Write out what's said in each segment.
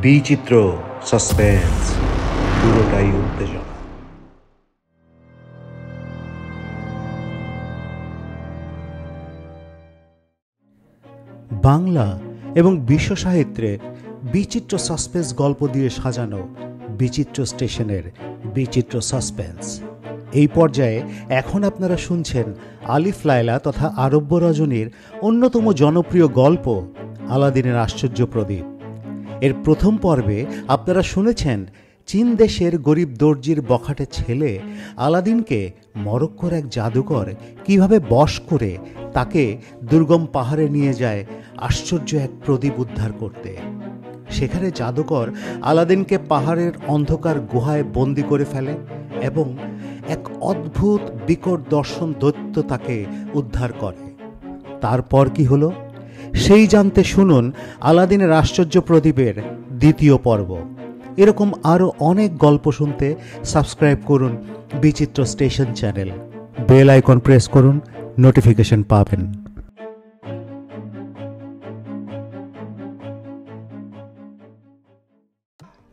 বিচিত্র সাসপেন্স, পুরোটাই উত্তেজনা। বাংলা এবং বিশ্ব সাহিত্যের বিচিত্র সাসপেন্স গল্প দিয়ে সাজানো বিচিত্র স্টেশনের বিচিত্র সাসপেন্স। এই পর্যায়ে এখন আপনারা শুনছেন আলিফ লায়লা তথা আরব্য রজনীর অন্যতম জনপ্রিয় গল্প আলাদিনের আশ্চর্য প্রদীপ। এর প্রথম পর্বে আপনারা শুনেছেন চীন দেশের গরিব দর্জির বখাটে ছেলে আলাদিনকে মরক্কোর এক জাদুকর কিভাবে বশ করে তাকে দুর্গম পাহাড়ে নিয়ে যায় আশ্চর্য এক প্রদীপ উদ্ধার করতে। সেখানে জাদুকর আলাদিনকে পাহাড়ের অন্ধকার গুহায় বন্দি করে ফেলে এবং এক অদ্ভুত বিকট দর্শন দৈত্য তাকে উদ্ধার করে। তারপর কি হলো সেই জানতে শুনুন আলাদিনের আশ্চর্য প্রদীপের দ্বিতীয় পর্ব। এরকম আরও অনেক গল্প শুনতে সাবস্ক্রাইব করুন বিচিত্র station channel, bell icon press করুন, নোটিফিকেশন পাবেন।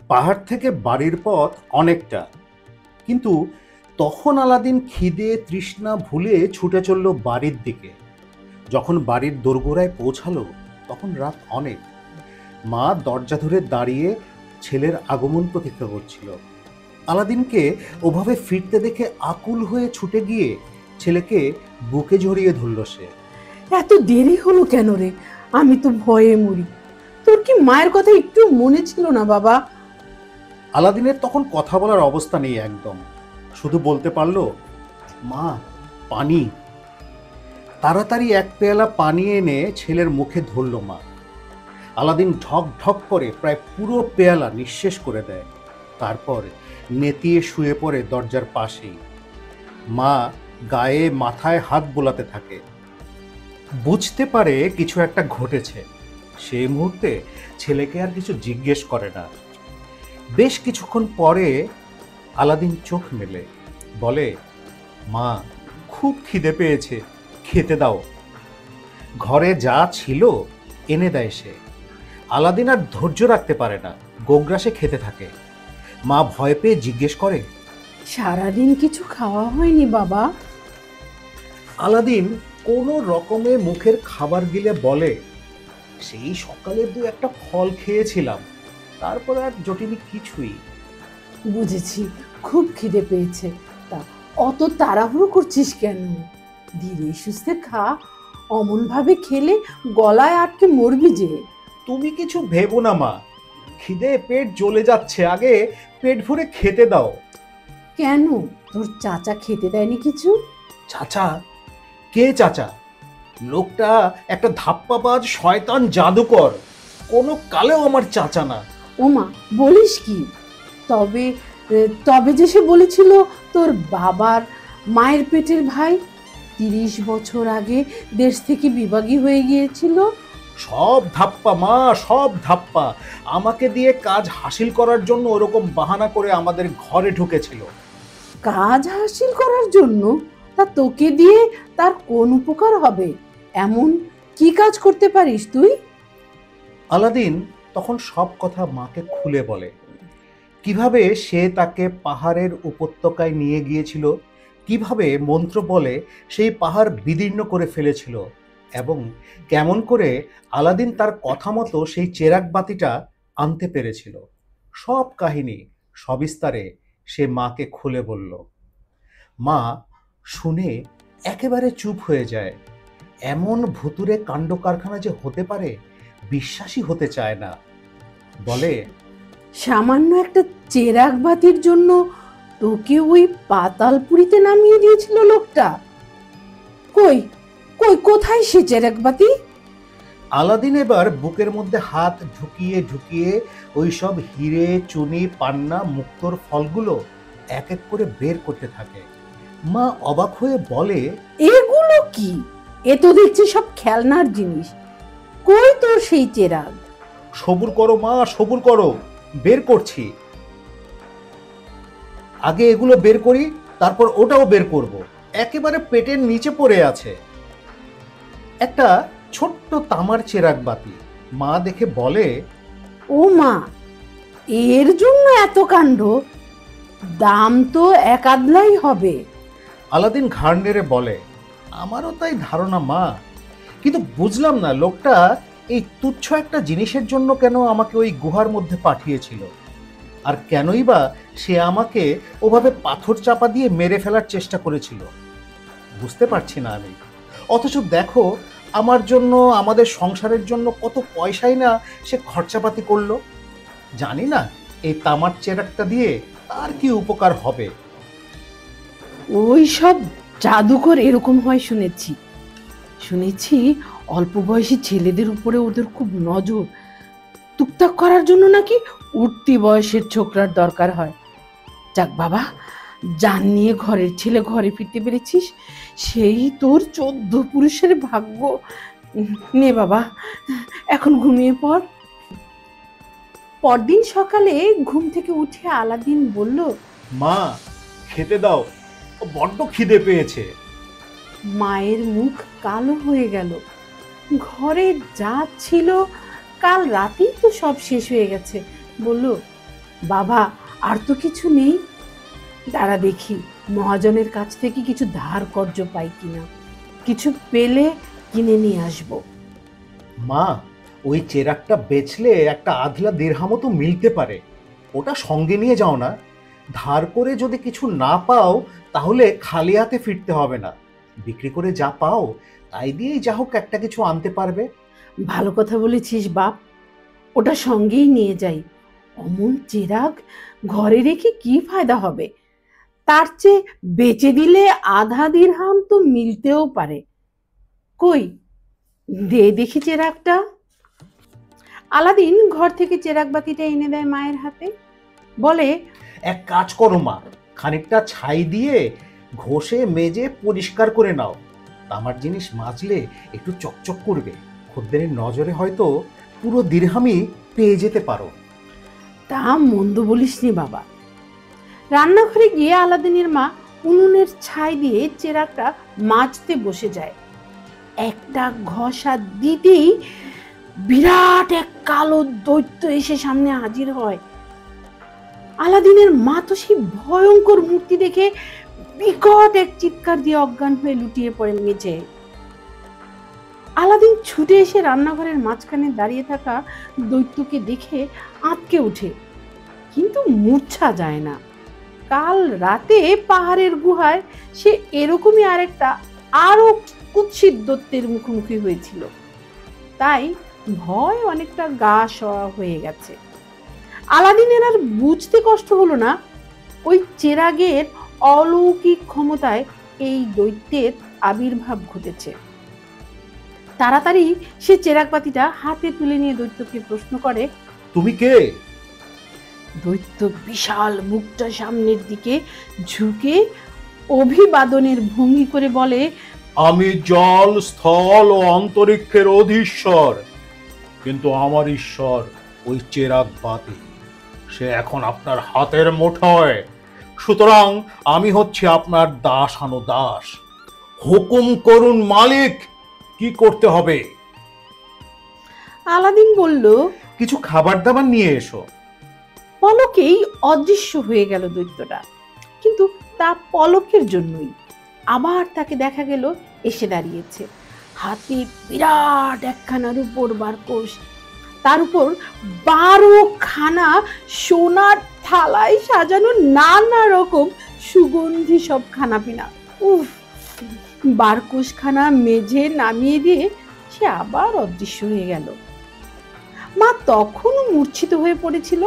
পাহাড় থেকে বাড়ির পথ অনেকটা, কিন্তু তখন আলাদিন খিদে তৃষ্ণা ভুলে ছুটে চলল বাড়ির দিকে। যখন বাড়ির দোরগোড়ায় পৌঁছালো তখন রাত অনেক। মা দরজা ধরে দাঁড়িয়ে ছেলের আগমন প্রতীক্ষা করছিল। আলাদিনকে ওভাবে ফিরতে দেখে আকুল হয়ে ছুটে গিয়ে ছেলেকে বুকে জড়িয়ে ধরল সে। এত দেরি হলো কেন রে? আমি তো ভয়ে মরি। তোর কি মায়ের কথা একটু মনে ছিল না বাবা? আলাদিনের তখন কথা বলার অবস্থা নেই একদম, শুধু বলতে পারলো, মা পানি। তাড়াতাড়ি এক পেয়ালা পানি এনে ছেলের মুখে ধরল মা। আলাদিন ঢক ঢক করে প্রায় পুরো পেয়ালা নিঃশেষ করে দেয়। তারপর নেতিয়ে শুয়ে পড়ে দরজার পাশেই। মা গায়ে মাথায় হাত বোলাতে থাকে। বুঝতে পারে কিছু একটা ঘটেছে। সেই মুহূর্তে ছেলেকে আর কিছু জিজ্ঞেস করে না। বেশ কিছুক্ষণ পরে আলাদিন চোখ মেলে, বলে, মা খুব খিদে পেয়েছে, খেতে দাও। ঘরে যা ছিল এনে দেয় সে। আলাদিন আর ধৈর্য রাখতে পারে না, গোগ্রাসে খেতে থাকে। মা ভয় পেয়ে জিজ্ঞেস করে, সারাদিন কিছু খাওয়া হয়নি বাবা? আলাদিন কোনো রকমে মুখের খাবার গিলে বলে, সেই সকালে দু একটা ফল খেয়েছিলাম, তারপর আর জটিনি কিছুই। বুঝেছি, খুব খিদে পেয়েছে। তা অত তাড়াহুড়ো করছিস কেন? ধীরে সুস্থে খা, অমন ভাবে খেলে গলায় আটকে মরবি যে। তুমি কিছু ভেবো না মা, খিদে পেট জ্বলে যাচ্ছে, আগে পেট ভরে খেতে দাও। কেন, তোর চাচা খেতে দেয়নি কিছু? চাচা? কে চাচা? লোকটা একটা ধাপ্পাবাজ শয়তান জাদুকর, কোনো কালেও আমার চাচা না। ওমা, বলিস কি? তবে তবে যে সে বলেছিল তোর বাবার মায়ের পেটের ভাই 30 বছর আগে দেশ থেকে বিভাগী হয়ে গিয়েছিল। সব ধাপ্পা মা, সব ধাপ্পা। আমাকে দিয়ে কাজ হাসিল করার জন্য ওরকম বাহানা করে আমাদের ঘরে ঢুকেছিল। কাজ হাসিল করার জন্য? তা তোকে দিয়ে তার কোন উপকার হবে? এমন কি কাজ করতে পারিস তুই? আলাদিন তখন সব কথা মাকে খুলে বলে। কিভাবে সে তাকে পাহাড়ের উপত্যকায় নিয়ে গিয়েছিল, কিভাবে মন্ত্র বলে সেই পাহাড় বিদীর্ণ করে ফেলেছিল, এবং কেমন করে আলাদিন তার কথা মতো সেই চেরাগ বাতিটা আনতে পেরেছিল। সব কাহিনী সবিস্তারে সে মাকে খুলে বলল। মা শুনে একেবারে চুপ হয়ে যায়। এমন ভুতুরে কাণ্ড কারখানা যে হতে পারে বিশ্বাসই হতে চায় না। বলে, সামান্য একটা চেরাগ বাতির জন্য তোকে ওই পাতালপুরীতে নামিয়ে দিয়েছিল লোকটা? কই কই কোথায় সে চেরাগ বাতি? আলাদিন এবার বুকের মধ্যে হাত ঢুকিয়ে ঢুকিয়ে ওই সব হিরে, চুনি, পান্না, মুক্তোর ফলগুলো এক এক করে বের করতে থাকে। মা অবাক হয়ে বলে, এগুলো কি? এ তো দেখছি সব খেলনার জিনিস। কই তোর সেই চেরাগ? সবুর করো মা, সবুর করো, বের করছি। আগে এগুলো বের করি, তারপর ওটাও বের করব। একেবারে পেটের নিচে পড়ে আছে। একটা ছোট্ট তামার চেরাগ বাতি। মা দেখে বলে, ও মা, এর জন্য এত কাণ্ড? দাম তো এক আধলাই হবে। আলাদিন ঘাড় নেড়ে বলে, আমারও তাই ধারণা মা, কিন্তু বুঝলাম না লোকটা এই তুচ্ছ একটা জিনিসের জন্য কেন আমাকে ওই গুহার মধ্যে পাঠিয়েছিল, আর কেনই বা সে আমাকে ওভাবে পাথর চাপা দিয়ে মেরে ফেলার চেষ্টা করেছিল বুঝতে পারছি না আমি। অথচ দেখো আমার জন্য, আমাদের সংসারের জন্য কত পয়সাই না সে খরচাপাতি করলো। জানি না এই তামার চেরাকটা দিয়ে তার কি উপকার হবে। ওই সব জাদুকর এরকম হয় শুনেছি। শুনেছি অল্প বয়সী ছেলেদের উপরে ওদের খুব নজর। টুকটাক করার জন্য নাকি উঠতি বয়সের ছোকরার দরকার হয়। যাক বাবা, জান নিয়ে ঘরের ছেলে ঘরে ফিরতে পেরেছিস, সেই তোর 14 পুরুষের ভাগ্য। নে বাবা, এখন ঘুমিয়ে পড়। পরদিন সকালে ঘুম থেকে উঠে আলাদিন বলল, মা, খেতে দাও, ও বড্ড খিদে পেয়েছে। মায়ের মুখ কালো হয়ে গেল। ঘরে যা ছিল কাল রাতেই তো সব শেষ হয়ে গেছে। বলল, বাবা আর তো কিছু নেই, দাঁড়া দেখি মহাজনের কাছ থেকে কিছু ধার কর্জ পাই কিনা, কিছু পেলে কিনে নিয়ে আসবো। মা, ওই চেরাকটা বেচলে একটা আধলা দিরহামও তো মিলতে পারে, ওটা সঙ্গে নিয়ে যাও না। ধার করে যদি কিছু না পাও তাহলে খালি হাতে ফিরতে হবে না, বিক্রি করে যা পাও তাই দিয়েই যা হোক একটা কিছু আনতে পারবে। ভালো কথা বলেছিস বাপ, ওটা সঙ্গেই নিয়ে যাই। অমন চেরাগ ঘরে রেখে কি ফায়দা হবে? তার চেয়ে বেচে দিলে আধা দিরহাম তো মিলতেও পারে। কই, দে দেখি চেরাগটা। আলাদিন ঘর থেকে চেরাগ বাতিটা এনে দেয় মায়ের হাতে। বলে, এক কাজ করো মা, খানিকটা ছাই দিয়ে ঘষে মেজে পরিষ্কার করে নাও। তামার জিনিস মাজলে একটু চকচক করবে, খদ্দেরের নজরে হয়তো পুরো দিরহামই পেয়ে যেতে পারো। তা মন্দ বলিসনি বাবা। রান্নাঘরে গিয়ে আলাদিনের মা উনুনের ছাই দিয়ে চেরাগটা মাজতে বসে যায়। একটা ঘষা দিতেই বিরাট এক কালো দৈত্য এসে সামনে হাজির হয়। আলাদিনের মা তো সেই ভয়ঙ্কর মূর্তি দেখে বিকট এক চিৎকার দিয়ে অজ্ঞান হয়ে লুটিয়ে পড়েন মেঝে। আলাদিন ছুটে এসে রান্নাঘরের মাঝখানে দাঁড়িয়ে থাকা দৈত্যকে দেখে আঁতকে ওঠে, কিন্তু মূর্ছা যায় না। কাল রাতে পাহাড়ের গুহায় সে এরকমই আরেকটা আরো কুৎসিত দৈত্যের মুখোমুখি হয়েছিল, তাই ভয় অনেকটা গা সওয়া হয়ে গেছে। আলাদিনের আর বুঝতে কষ্ট হলো না ওই চেরাগের অলৌকিক ক্ষমতায় এই দৈত্যের আবির্ভাব ঘটেছে। তাড়াতাড়ি সে চেরাগ বাতিটা হাতে তুলে নিয়ে দৈত্যকে প্রশ্ন করে, তুমি কে? দৈত্য বিশাল মুখটা সামনের দিকে ঝুঁকে অভিবাদনের ভঙ্গি করে বলে, আমি জল, স্থল ও অন্তরিক্ষের অধীশ্বর, কিন্তু আমার ঈশ্বর ওই চেরাগ বাতি, সে এখন আপনার হাতের মুঠোয়। সুতরাং আমি হচ্ছে আপনার দাসানুদাস। হুকুম করুন মালিক, কি করতে হবে? আলাদিন বলল, কিছু খাবার দাবার নিয়ে এসো। পলকেই অদৃশ্য হয়ে গেল দৈত্যটা, কিন্তু তা পলকের জন্যই। আবার তাকে দেখা গেল এসে দাঁড়িয়েছে, হাতে বিরাট একখানা রূপোর বারকোশ, তার উপর 12খানা সোনার থালায় সাজানো নানা রকম সুগন্ধি সব খানাপিনা। উফ! বারকোশখানা মেঝে নামিয়ে দিয়ে সে আবার অদৃশ্য হয়ে গেল। মা তখনও মূর্ছিত হয়ে পড়েছিল।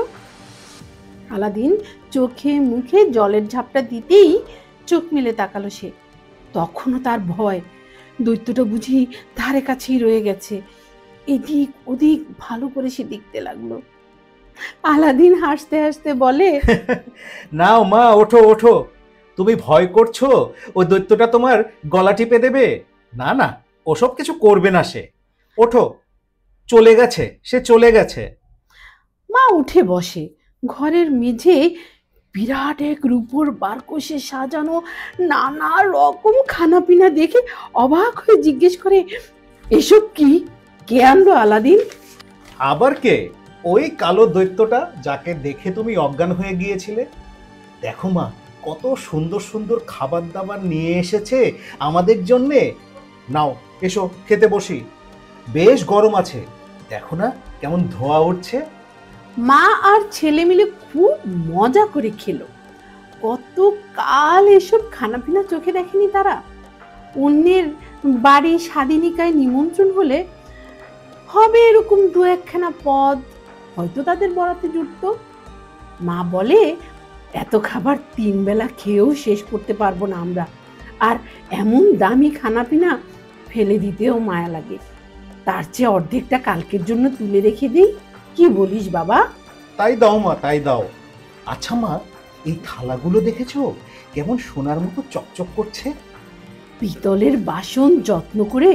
আলাদিন চোখে মুখে জলের ঝাপটা দিতেই চোখ মেলে তাকালো সে। তখনও তার ভয়, দৈত্যটা বুঝি ধারে কাছেই রয়ে গেছে। এদিক ওদিক ভালো করে সে দেখতে লাগলো। আলাদিন হাসতে হাসতে বলে, নাও মা, ওঠো ওঠো, তুমি ভয় করছো ওই দৈত্যটা তোমার গলা টিপে দেবে? না না, ওসব কিছু করবে না সে। ওঠো, চলে গেছে, সে চলে গেছে। মা উঠে বসে। ঘরের মেঝে বিরাট এক রূপোর বারকোশে সাজানো নানা রকম খানাপিনা দেখে অবাক হয়ে জিজ্ঞেস করে, এসব কি? কে আনলো আলাদিন? আবার কে? ওই কালো দৈত্যটা যাকে দেখে তুমি অজ্ঞান হয়ে গিয়েছিলে। দেখো মা, কত সুন্দর সুন্দর খাবার দাবার নিয়ে এসেছে আমাদের জন্যে। নাও এসো খেতে বসি, বেশ গরম আছে, দেখো না কেমন ধোঁয়া উঠছে। মা আর ছেলে মিলে খুব মজা করে খেলো। কত কাল এসব খানাপিনা চোখে দেখেনি তারা। অন্যের বাড়ি স্বাধীনিকায় নিমন্ত্রণ হলে হবে এরকম দু একখানা পদ হয়তো তাদের বরাতে জুটতো। মা বলে, এত খাবার 3 বেলা খেয়েও শেষ করতে পারবো না আমরা, আর এমন দামি খানাপিনা ফেলে দিতেও মায়া লাগে। তার চেয়ে অর্ধেকটা কালকের জন্য তুলে রেখে দিই, কি বলিস বাবা? তাই দাও মা, তাই দাও। আচ্ছা মা, এই থালাগুলো দেখেছো কেমন সোনার মতো চকচক করছে? পিতলের বাসন যত্ন করে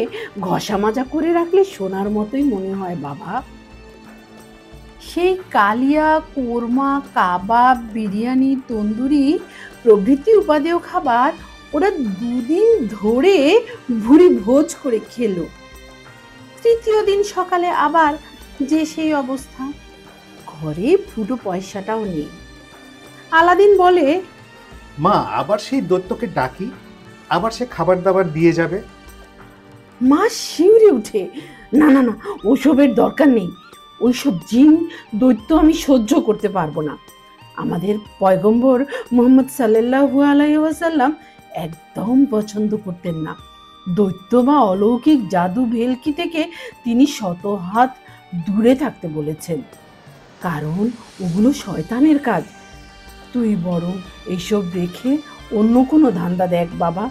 ঘষা মাজা করে রাখলে সোনার মতোই মনে হয় বাবা। সেই কালিয়া, কোরমা, কাবাব, বিরিয়ানি, তন্দুরি প্রভৃতি উপাদেয় খাবার ওরা 2 দিন ধরে ভুরি ভোজ করে খেলো। তৃতীয় দিন সকালে আবার যে সেই অবস্থা, ঘরে ফুটো পয়সাটাও নেই। আলাদিন বলে, মা আবার সেই দৈত্যকে ডাকি, আবার সে খাবার দাবার দিয়ে যাবে। মা শিউরে উঠে, না না না, ওসবের দরকার নেই। ওইসব জিন দৈত্য আমি সহ্য করতে পারবো না। আমাদের পয়গম্বর মুহাম্মদ সাল্লাল্লাহু আলাইহি ওয়াসাল্লাম একদম পছন্দ করতেন না। দৈত্য বা অলৌকিক জাদু ভেলকি থেকে তিনি শত হাত দূরে থাকতে বলেছেন, কারণ ওগুলো শয়তানের কাজ। তুই বরং এইসব রেখে অন্য কোনো ধান্দা দেখ বাবা,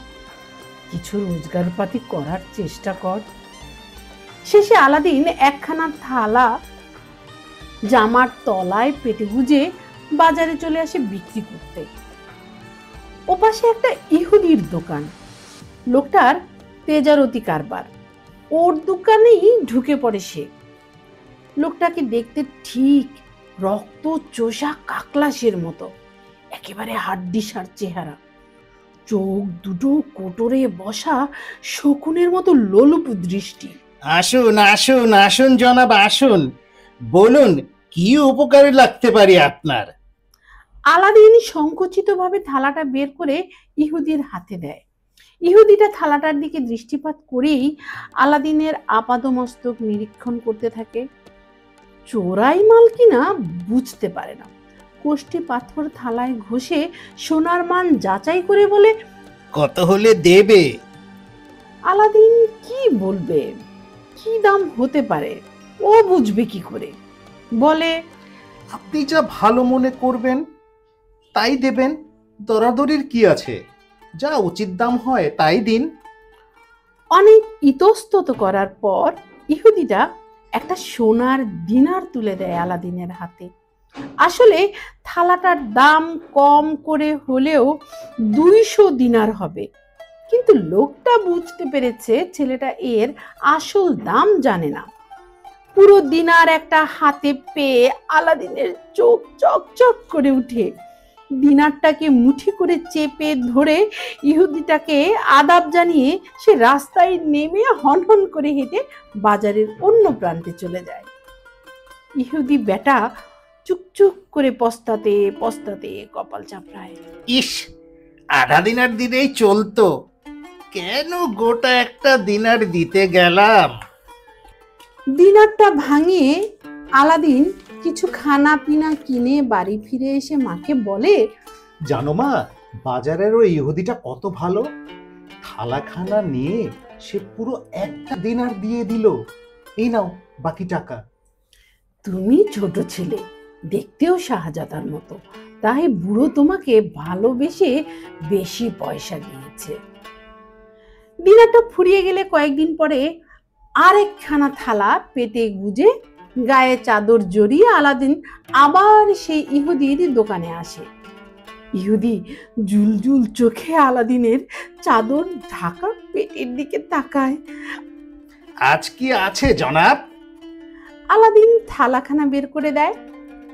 কিছু রোজগারপাতি করার চেষ্টা কর। শেষে আলাদিন একখানা থালা জামার তলায় পেটে গুজে বাজারে চলে আসে বিক্রি করতে। ওপাশে একটা ইহুদির দোকান, লোকটার তেজারতি কারবার। ওর দোকানেই ঢুকে পড়ে সে। লোকটাকে দেখতে ঠিক রক্ত চোষা কাকলাসের মতো, একেবারে হাড্ডিসার চেহারা, চোখ দুটো কোটরে বসা শকুনের মতো লোলুপ দৃষ্টি। আসুন আসুন আসুন জনাব, আসুন, বলুন কি উপকারে লাগতে পারি আপনার। আলাদিন সংকুচিতভাবে থালাটা বের করে ইহুদির হাতে দেয়। ইহুদিটা থালাটার দিকে দৃষ্টিপাত করেই আলাদিনের আপাদমস্তক নিরীক্ষণ করতে থাকে। চোরাই মাল কিনা বুঝতে পারে না। কোষ্ঠী পাথর থালায় ঘষে সোনার মান যাচাই করে বলে, কত হলে দেবে? আলাদিন কি বলবে, কি দাম হতে পারে ও বুঝবে কি করে? বলে, আপনি যা ভালো মনে করবেন তাই দেবেন, দরাদরির কি আছে, যা উচিত দাম হয় তাই দিন। অনেক ইতস্তত করার পর ইহুদিটা একটা সোনার দিনার তুলে দেয় আলাদিনের হাতে। আসলে থালাটার দাম কম করে হলেও 200 দিনার হবে, কিন্তু লোকটা বুঝতে পেরেছে ছেলেটা এর আসল দাম জানে না। পুরো দিনার একটা হাতে পেয়ে আলাদিনের চোখ চকচক করে উঠে। দিনারটাকে মুঠি করে চেপে ধরে ইহুদিটাকে আদাব জানিয়ে সে রাস্তায় নেমে হনহন করে হেঁটে বাজারের অন্য প্রান্তে চলে যায়। ইহুদি বেটা চুকচুক করে পস্তাতে পস্তাতে কপাল চাপড়ায়। ইস, আধা দিনার দিলেই চলতো, কেন গোটা একটা দিনার দিতে গেলাম। দিনারটা ভাঙিয়ে আলাদিন কিছু খানা পিনা কিনে বাড়ি ফিরে এসে মাকে বলে, জানো মা, বাজারের ওই ইহুদিটা কত ভালো, থালাখানা নিয়ে সে পুরো একটা দিনার দিয়ে দিল। এই নাও বাকি টাকা। তুমি ছোট ছেলে, দেখতেও শাহজাদার মতো, তাই বুড়ো তোমাকে ভালোবেসে বেশি পয়সা দিয়েছে। দিনারটা ফুরিয়ে গেলে কয়েকদিন পরে আরেকখানা থালা পেটে গুজে গায়ে চাদর জড়িয়ে আলাদিন আবার সেই ইহুদির দোকানে আসে। ইহুদি জুলজুল চোখে আলাদিনের চাদর ঢাকা পেটের দিকে তাকায়। আজ কি আছে জনাব? আলাদিন থালাখানা বের করে দেয়।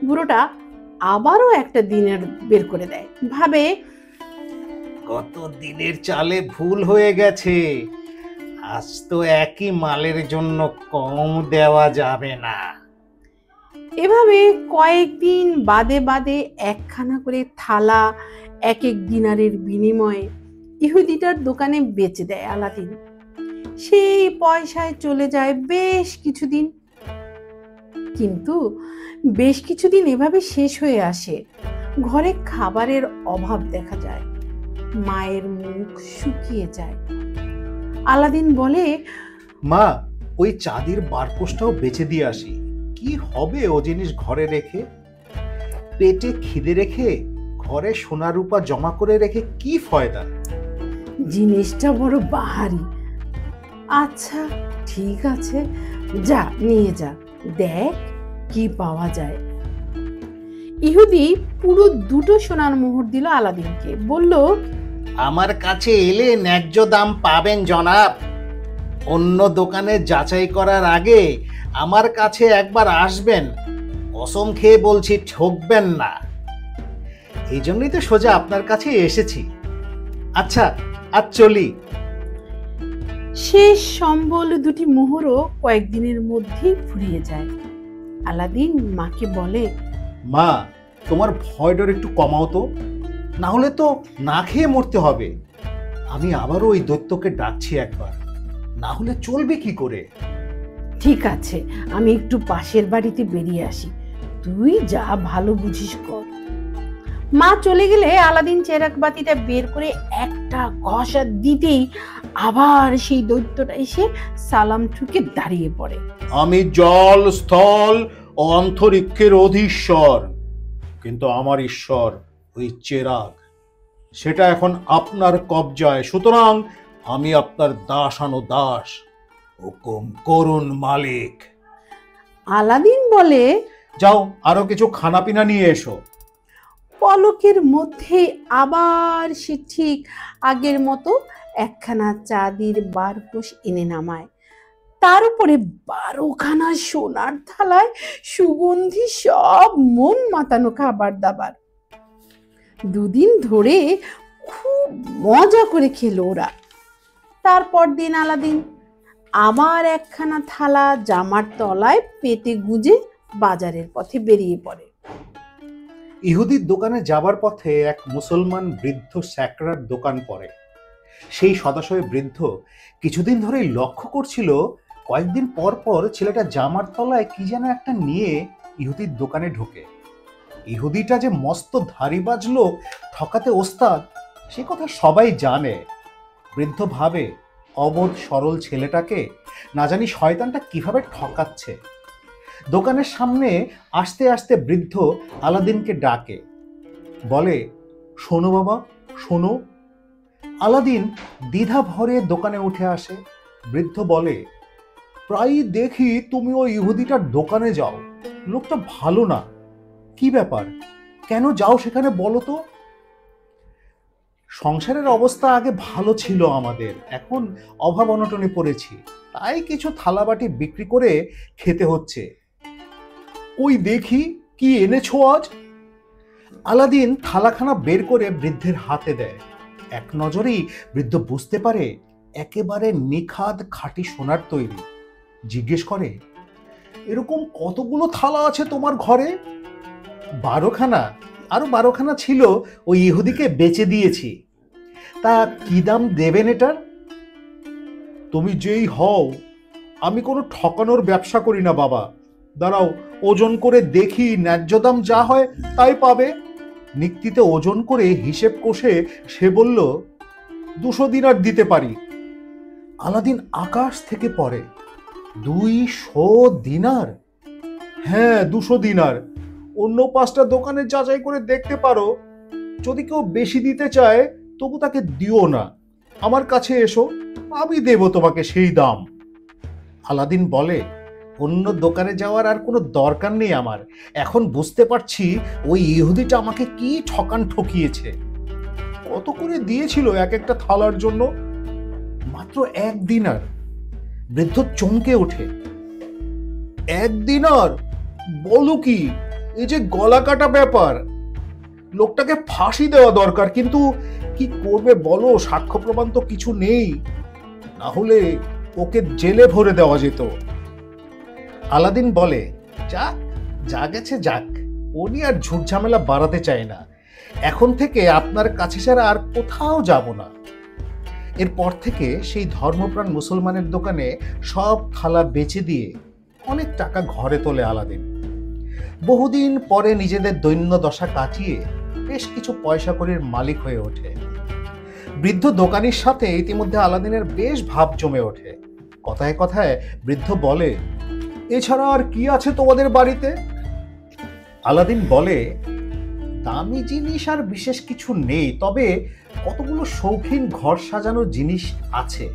বুড়োটা আবারও একটা দিনের বের করে দেয়, ভাবে, কত দিনের চালে ভুল হয়ে গেছে, আজ তো একই মালের জন্য কম দেওয়া যাবে না। এভাবে কয়েকদিন বাদে বাদে একখানা করে থালা এক এক দিনারের বিনিময়ে ইহুদিটার দোকানে বেচে দেয় আলাদিন। সেই পয়সায় চলে যায় বেশ কিছুদিন। কিন্তু বেশ কিছুদিন এভাবে শেষ হয়ে আসে। ঘরে খাবারের অভাব দেখা যায়, মায়ের মুখ শুকিয়ে যায়। আলাদিন বলে, মা, ওই চাঁদির বারকোষটাও বেচে দিয়ে আসি। কি হবে ও জিনিস ঘরে রেখে? পেটে খিদে রেখে ঘরে সোনা রূপা জমা করে রেখে কি ফয়দা? জিনিসটা বড় বাহারি। আচ্ছা ঠিক আছে, যা নিয়ে যা, দেখ কি পাওয়া যায়। ইহুদি পুরো 2টো সোনার মোহর দিল আলাদিনকে। বলল, আমার কাছে এলে ন্যায্য দাম পাবেন জনাব। অন্য দোকানে যাচাই করার আগে আমার কাছে একবার আসবেন। কসম খেয়ে বলছি, ঠকবেন না। এই জন্যই তো সোজা আপনার কাছে এসেছি। আচ্ছা, আজ চলি। শেষ সম্বল 2টি মোহরও কয়েকদিনের মধ্যেই ফুরিয়ে যায়। আলাদিন মাকে বলে, মা, তোমার ভয় ডর একটু কমাও তো, না হলে তো না খেয়ে মরতে হবে। আমি আবারও ওই দৈত্যকে ডাকছি একবার, না হলে চলবে কি করে? ঠিক আছে, আমি একটু পাশের বাড়িতে বেরিয়ে আসি, তুই যা ভালো বুঝিস কর। মা চলে গেলে আলাদিন চেরাগ বাতিটা বের করে একটা ঘষা দিতেই আবার সেই দৈত্যটা এসে সালাম ঠুকে দাঁড়িয়ে পড়ে। আমি জল, স্থল ও অন্তরিক্ষের অধীশ্বর, কিন্তু আমার ঈশ্বর ওই চেরাগ, সেটা এখন আপনার কবজায়। সুতরাং আমি আপনার দাস। হুকুম করুন মালিক। আলাদিন বলে, যাও, আরো কিছু খানাপিনা নিয়ে এসো। পলকের মধ্যে আবার সে ঠিক আগের মতো একখানা চাঁদির বারকোষ এনে নামায়। তার উপরে 12খানা সোনার থালায় সুগন্ধি সব মন মাতানো খাবার দাবার। 2 দিন ধরে খুব মজা করে খেলো ওরা। তারপর দিন আলাদিন আবার একখানা থালা জামার তলায় পেটে গুজে বাজারের পথে বেরিয়ে পড়ে। ইহুদির দোকানে যাবার পথে এক মুসলমান বৃদ্ধ স্যাকরার দোকান পড়ে। সেই সদাশয় বৃদ্ধ কিছুদিন ধরেই লক্ষ্য করছিল, কয়েকদিন পর পর ছেলেটা জামার তলায় কি যেন একটা নিয়ে ইহুদির দোকানে ঢোকে। ইহুদিটা যে মস্ত ধারিবাজ লোক, ঠকাতে ওস্তাদ, সে কথা সবাই জানে। বৃদ্ধ ভাবে, অবোধ সরল ছেলেটাকে না জানি শয়তানটা কিভাবে ঠকাচ্ছে। দোকানের সামনে আসতে আসতে বৃদ্ধ আলাদিনকে ডাকে, বলে, শোনো বাবা, শোনো। আলাদিন দ্বিধা ভরে দোকানে উঠে আসে। বৃদ্ধ বলে, প্রায়ই দেখি তুমি ওই ইহুদিটার দোকানে যাও। লোকটা ভালো না। কি ব্যাপার, কেন যাও সেখানে বলো তো? সংসারের অবস্থা আগে ভালো ছিল আমাদের, এখন অভাব অনটনে পড়েছি, তাই কিছু থালাবাটি বিক্রি করে খেতে হচ্ছে। ওই দেখি কি এনেছো আজ। আলাদিন থালাখানা বের করে বৃদ্ধের হাতে দেয়। এক নজরেই বৃদ্ধ বুঝতে পারে একেবারে নিখাদ খাঁটি সোনার তৈরি। জিজ্ঞেস করে, এরকম কতগুলো থালা আছে তোমার ঘরে? 12খানা, আরো 12খানা ছিল ওই ইহুদিকে বেচে দিয়েছি। তা কি দাম দেবেন এটার? তুমি যেই হও, আমি কোনো ঠকানোর ব্যবসা করি না বাবা। দাঁড়াও, ওজন করে দেখি, ন্যায্য দাম যা হয় তাই পাবে। নিক্তিতে ওজন করে হিসেব কষে সে বলল, 200 দিনার দিতে পারি। আলাদিন আকাশ থেকে পড়ে, 200 দিনার? হ্যাঁ, 200 দিনার। অন্য 5টা দোকানে যাচাই করে দেখতে পারো। যদি কেউ বেশি দিতে চায় তবু তাকে দিও না, আমার কাছে এসো, আমি দেব তোমাকে সেই দাম। আলাদিন বলে, অন্য দোকানে যাওয়ার আর কোনো দরকার নেই আমার। এখন বুঝতে পারছি ওই ইহুদিটা আমাকে কি ঠকিয়েছে। কত করে দিয়েছিল এক একটা থালার জন্য? মাত্র 1 দিনার। বৃদ্ধ চমকে ওঠে, 1 দিনার? বলো কি? এই যে গলা কাটা ব্যাপার। লোকটাকে ফাঁসি দেওয়া দরকার, কিন্তু কি করবে বলো? সাক্ষ্য প্রমাণ তো কিছু নেই, না হলে ওকে জেলে ভরে দেওয়া যেত। আলাদিন বলে, যাক, যা গেছে যাক, উনি আর ঝুট ঝামেলা বাড়াতে চায় না। এখন থেকে আপনার কাছে ছাড়া আর কোথাও যাব না। এরপর থেকে সেই ধর্মপ্রাণ মুসলমানের দোকানে সব থালা বেচে দিয়ে অনেক টাকা ঘরে তোলে আলাদিন। বহুদিন পরে নিজেদের দৈন্য দশা কাটিয়ে বেশ কিছু পয়সা কড়ির মালিক হয়ে ওঠে। বৃদ্ধ দোকানির সাথে ইতিমধ্যে আলাদিনের বেশ ভাব জমে ওঠে। কথায় কথায় বৃদ্ধ বলে, এছাড়া আর কি আছে তোমাদের বাড়িতে? আলাদিন বলে, দামি জিনিস আর বিশেষ কিছু নেই, তবে কতগুলো শৌখিন ঘর সাজানোর জিনিস আছে,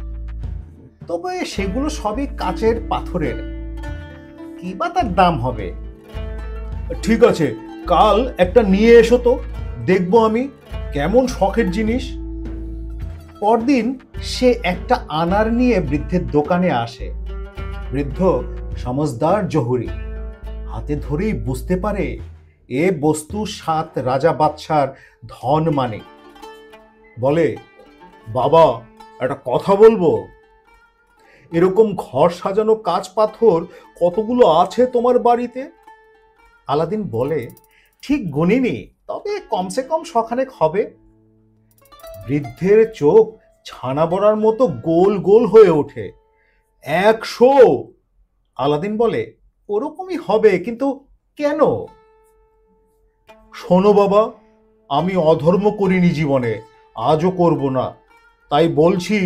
তবে সেগুলো সবই কাচের পাথরের, কি বা তার দাম হবে। ঠিক আছে, কাল একটা নিয়ে এসো তো, দেখবো আমি কেমন শখের জিনিস। পরদিন সে একটা আনার নিয়ে বৃদ্ধের দোকানে আসে। বৃদ্ধ সমজদার জহুরি, হাতে ধরেই বুঝতে পারে এ বস্তু 7 রাজা বাদশার ধন মানে। বলে, বাবা একটা কথা বলবো? এরকম ঘর সাজানো কাচ পাথর কতগুলো আছে তোমার বাড়িতে? আলাদিন বলে, ঠিক গুনিনি, তবে কমসে কম শখানেক হবে। বৃদ্ধের চোখ ছানা বড়ার মতো গোল গোল হয়ে ওঠে। 100! আলাদিন বলে, ওরকমই হবে, কিন্তু কেন? শোনো বাবা, আমি অধর্ম করিনি জীবনে, আজও করব না, তাই বলছি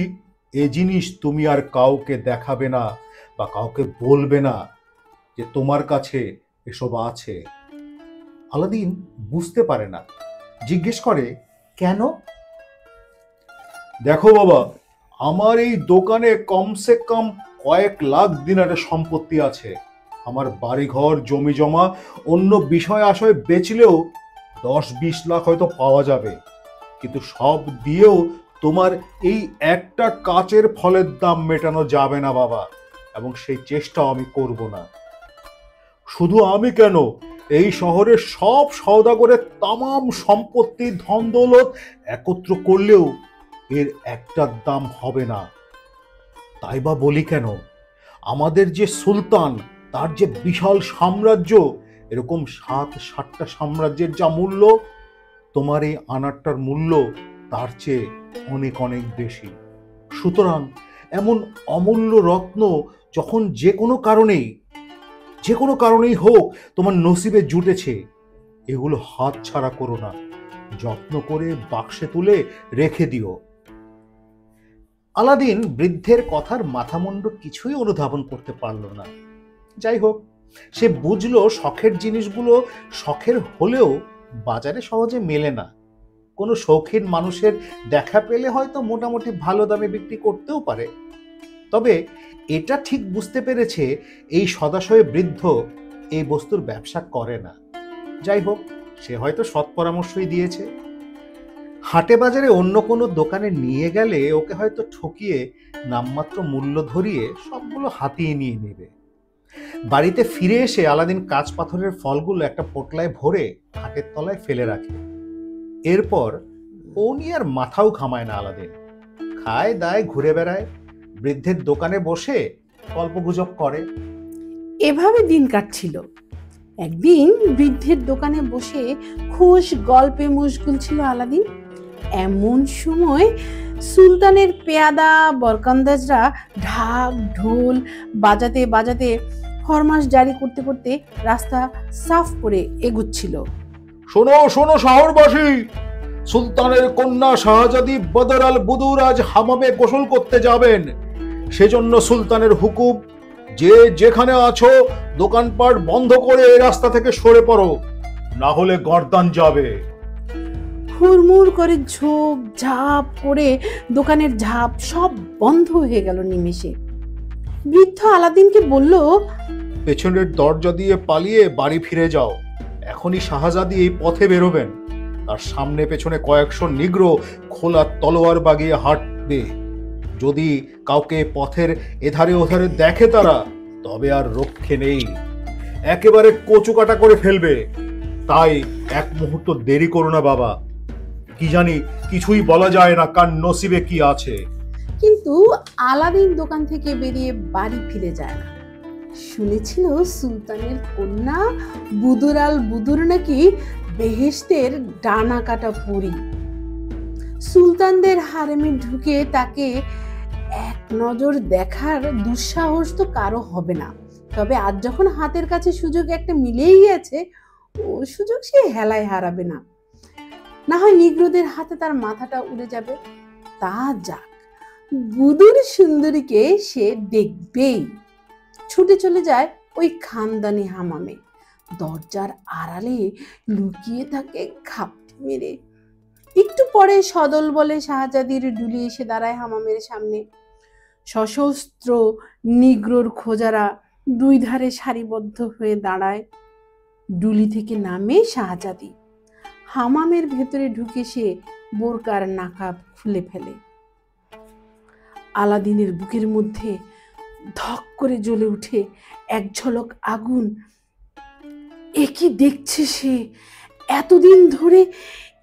এ জিনিস তুমি আর কাউকে দেখাবে না বা কাউকে বলবে না যে তোমার কাছে এসব আছে। আলাদিন বুঝতে পারে না, জিজ্ঞেস করে, কেন? দেখো বাবা, আমার এই দোকানে কমসে কম কয়েক লাখ দিনারের সম্পত্তি আছে। আমার বাড়িঘর জমি জমা অন্য বিষয় আশয় বেচলেও 10-20 লাখ হয়তো পাওয়া যাবে, কিন্তু সব দিয়েও তোমার এই একটা কাচের ফলের দাম মেটানো যাবে না বাবা, এবং সেই চেষ্টাও আমি করব না। শুধু আমি কেন, এই শহরের সব সওদাগরের তামাম সম্পত্তি ধন দৌলত একত্র করলেও এর একটার দাম হবে না। তাই বা বলি কেন, আমাদের যে সুলতান, তার যে বিশাল সাম্রাজ্য, এরকম 7-8টা সাম্রাজ্যের যা মূল্য, তোমার এই আনারটার মূল্য তার চেয়ে অনেক অনেক বেশি। সুতরাং এমন অমূল্য রত্ন যখন যে কোনো কারণেই হোক তোমার নসিবে জুটেছে, এগুলো হাত ছাড়া করো না, যত্ন করে বাক্সে তুলে রেখে দিও। আলাদিন বৃদ্ধের কথার মাথামুন্ড কিছুই অনুধাবন করতে পারল না। যাই হোক, সে বুঝলো শখের জিনিসগুলো শখের হলেও বাজারে সহজে মেলে না। কোনো শৌখিন মানুষের দেখা পেলে হয়তো মোটামুটি ভালো দামে বিক্রি করতেও পারে। তবে এটা ঠিক বুঝতে পেরেছে এই সদাশয় বৃদ্ধ এই বস্তুর ব্যবসা করে না। যাই হোক, সে হয়তো সৎ পরামর্শই দিয়েছে। হাটে বাজারে অন্য কোনো দোকানে নিয়ে গেলে ওকে হয়তো ঠকিয়ে নামমাত্র মূল্য ধরিয়ে সবগুলো হাতিয়ে নিয়ে নেবে। বাড়িতে ফিরে এসে আলাদিন কাঁচ পাথরের ফলগুলো একটা পোটলায় ভরে খাটের তলায় ফেলে রাখে। এরপর ও নিয়ে আর মাথাও ঘামায় না আলাদিন। খায় দায় ঘুরে বেড়ায়, বৃদ্ধের দোকানে বসে গল্পগুজব করে। এভাবে দিন কাটছিল। একদিন বৃদ্ধের দোকানে বসে খুশ গল্পে মশগুল ছিল আলাদিন। এমন সময় সুলতানের পেয়াদা বরকন্দাজরা ঢাক ঢোল বাজাতে বাজাতে ফরমাস জারি করতে করতে রাস্তা সাফ করে এগুচ্ছিল। শোনো শোনো শহরবাসী, সুলতানের কন্যা শাহজাদি বদর আল বুদুর আজ হামামে গোসল করতে যাবেন। সেজন্য সুলতানের হুকুম, যে যেখানে আছো দোকানপাট বন্ধ করে এই রাস্তা থেকে সরে পড়ো, না হলে গর্দান যাবে। হুড়মুড় করে ঝোপ ঝাপ করে দোকানের ঝাপ সব বন্ধ হয়ে গেল নিমেষে। বৃদ্ধ আলাদিনকে বলল, পেছনের দরজা দিয়ে পালিয়ে বাড়ি ফিরে যাও। এখনই শাহজাদি এই পথে বেরোবেন, তার সামনে পেছনে কয়েকশো নিগ্র খোলা তলোয়ার বাগিয়ে হাঁটবে। যদি কাউকে পথের এধারে ওধারে দেখে তারা, তবে আর রক্ষে নেই, একেবারে কচুকাটা করে ফেলবে। তাই এক মুহূর্ত দেরি করো না বাবা, কি জানি কিছুই বলা যায় না কার নসিবে কি আছে। কিন্তু আলাদিন দোকান থেকে বেরিয়ে বাড়ি ফিরে যায় না। শুনেছিল সুলতানের কন্যা বুদুর আল বুদুর নাকি বেহেশতের ডানা কাটা পরী। সুলতানদের হারেমে ঢুকে তাকে এক নজর দেখার দুঃসাহস তো কারো হবে না। তবে আজ যখন হাতের কাছে সুযোগ একটা মিলেই গেছে, ও সুযোগ সে হেলায় হারাবে না। না হয় নিগ্রোদের হাতে তার মাথাটা উড়ে যাবে। তা যাক, বুদুর সুন্দরীকে সে দেখবেই। ছুটে চলে যায় ওই খানদানি হামামে। দরজার আড়ালে লুকিয়ে থাকে ঘাপটি মেরে। একটু পরে সদল বলে শাহজাদির ডুলি এসে দাঁড়ায় হামামের সামনে। সশস্ত্র নিগ্রোর খোঁজারা দুই ধারে সারিবদ্ধ হয়ে দাঁড়ায়। ডুলি থেকে নামে শাহজাদি। হামামের ভেতরে ঢুকে সে বোরকার নাকাব খুলে ফেলে। আলাদিনের বুকের মধ্যে ধক করে জ্বলে উঠে এক ঝলক আগুন। এ কি দেখছে সে? এতদিন ধরে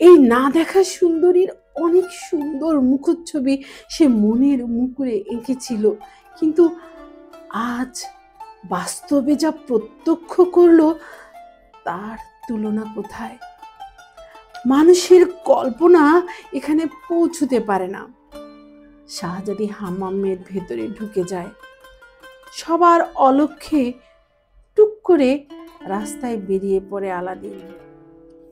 এই না দেখা সুন্দরীর অনেক সুন্দর মুখচ্ছবি সে মনের মুকুরে এঁকেছিল, কিন্তু আজ বাস্তবে যা প্রত্যক্ষ করলো তার তুলনা কোথায়? মানুষের কল্পনা এখানে পৌঁছতে পারে না। শাহজাদি হামামের ভেতরে ঢুকে যায়। সবার অলক্ষ্যে টুক করে রাস্তায় বেরিয়ে পড়ে আলাদিন।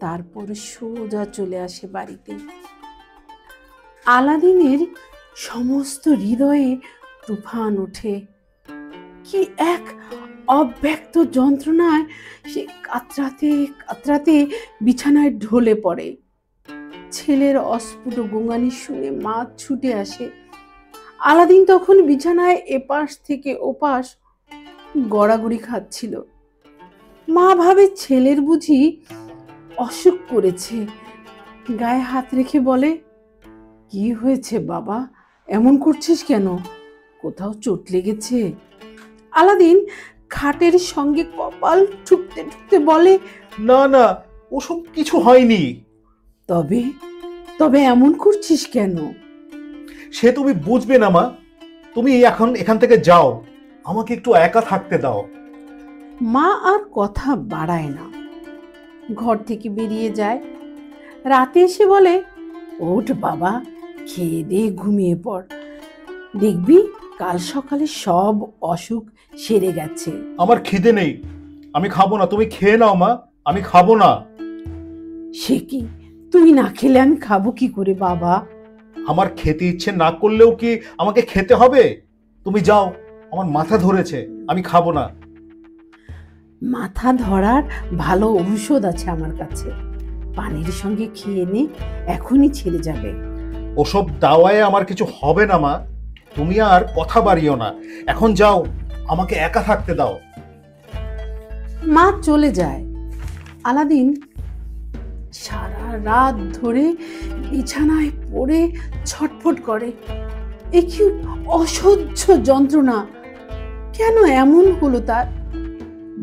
তারপর সোজা চলে আসে বাড়িতে। আলাদিনের সমস্ত হৃদয়ে তুফান ওঠে। কি এক অব্যক্ত যন্ত্রণায় সে কাতরাতে কাতরাতে বিছানায় ঢলে পড়ে। ছেলের অস্ফুট গোঙানি শুনে মা ছুটে আসে। আলাদিন তখন বিছানায় এপাশ থেকে ওপাশ গড়াগড়ি খাচ্ছিল। মা ভাবে ছেলের বুঝি অসুখ করেছে। গায়ে হাত রেখে বলে, কি হয়েছে বাবা, এমন করছিস কেন? কোথাও চোট লেগেছে? আলাদিন খাটের সঙ্গে কপাল ঠুকতে ঠুকতে বলে, না না, ওসব কিছু হয়নি। তবে তবে এমন করছিস কেন? সে তুমি বুঝবে না মা, তুমি এখন এখান থেকে যাও, আমাকে একটু একা থাকতে দাও। মা আর কথা বাড়ায় না, ঘর থেকে বেরিয়ে যায়। রাতে এসে বলে, ওঠ বাবা, খেয়ে দিয়ে ঘুমিয়ে পড়, দেখবি কাল সকালে সব অসুখ সেরে গেছে। আমার খিদে নেই, আমি খাবো না, তুমি খেয়ে নাও মা, আমি খাবো না। সে কি, তুই না খেলে আমি খাবো কি করে বাবা? আমার খেতে ইচ্ছে না করলেও কি আমাকে খেতে হবে? তুমি যাও, আমার মাথা ধরেছে, আমি খাবো না। মাথা ধরার ভালো ঔষধ আছে আমার কাছে, পানির সঙ্গে খেয়ে নে, এখনই ছেড়ে যাবে। ওসব দাওয়ায় আমার কিছু হবে না মা, তুমি আর কথা বাড়িও না, এখন যাও, আমাকে একা থাকতে দাও। মা চলে যায়। আলাদিন সারা রাত ধরে বিছানায় পড়ে ছটফট করে। এ কি অসহ্য যন্ত্রণা! কেন এমন হলো তার?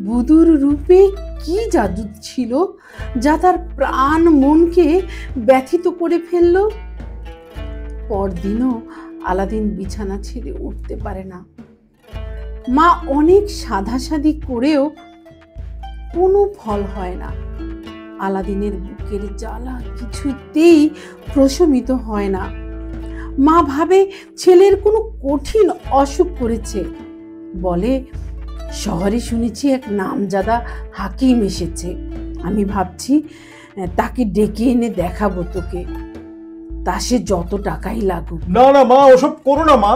বুদুর রূপে কি জাদু ছিল যা তার প্রাণ মনকে ব্যথিত করে ফেলল? পরদিনও আলাদিন বিছানা ছেড়ে উঠতে পারে না। মা অনেক সাধাসাধি করেও কোনো ফল হয় না। আলাদিনের বুকের জ্বালা কিছুতেই প্রশমিত হয় না। মা ভাবে ছেলের কোনো কঠিন অসুখ করেছে। বলে, শহরে শুনেছি এক নামজাদা হাকিম এসেছে, আমি ভাবছি তাকে ডেকে এনে দেখাবো তোকে, তা সে যত টাকাই লাগুক। না না মা, ওসব করো না মা,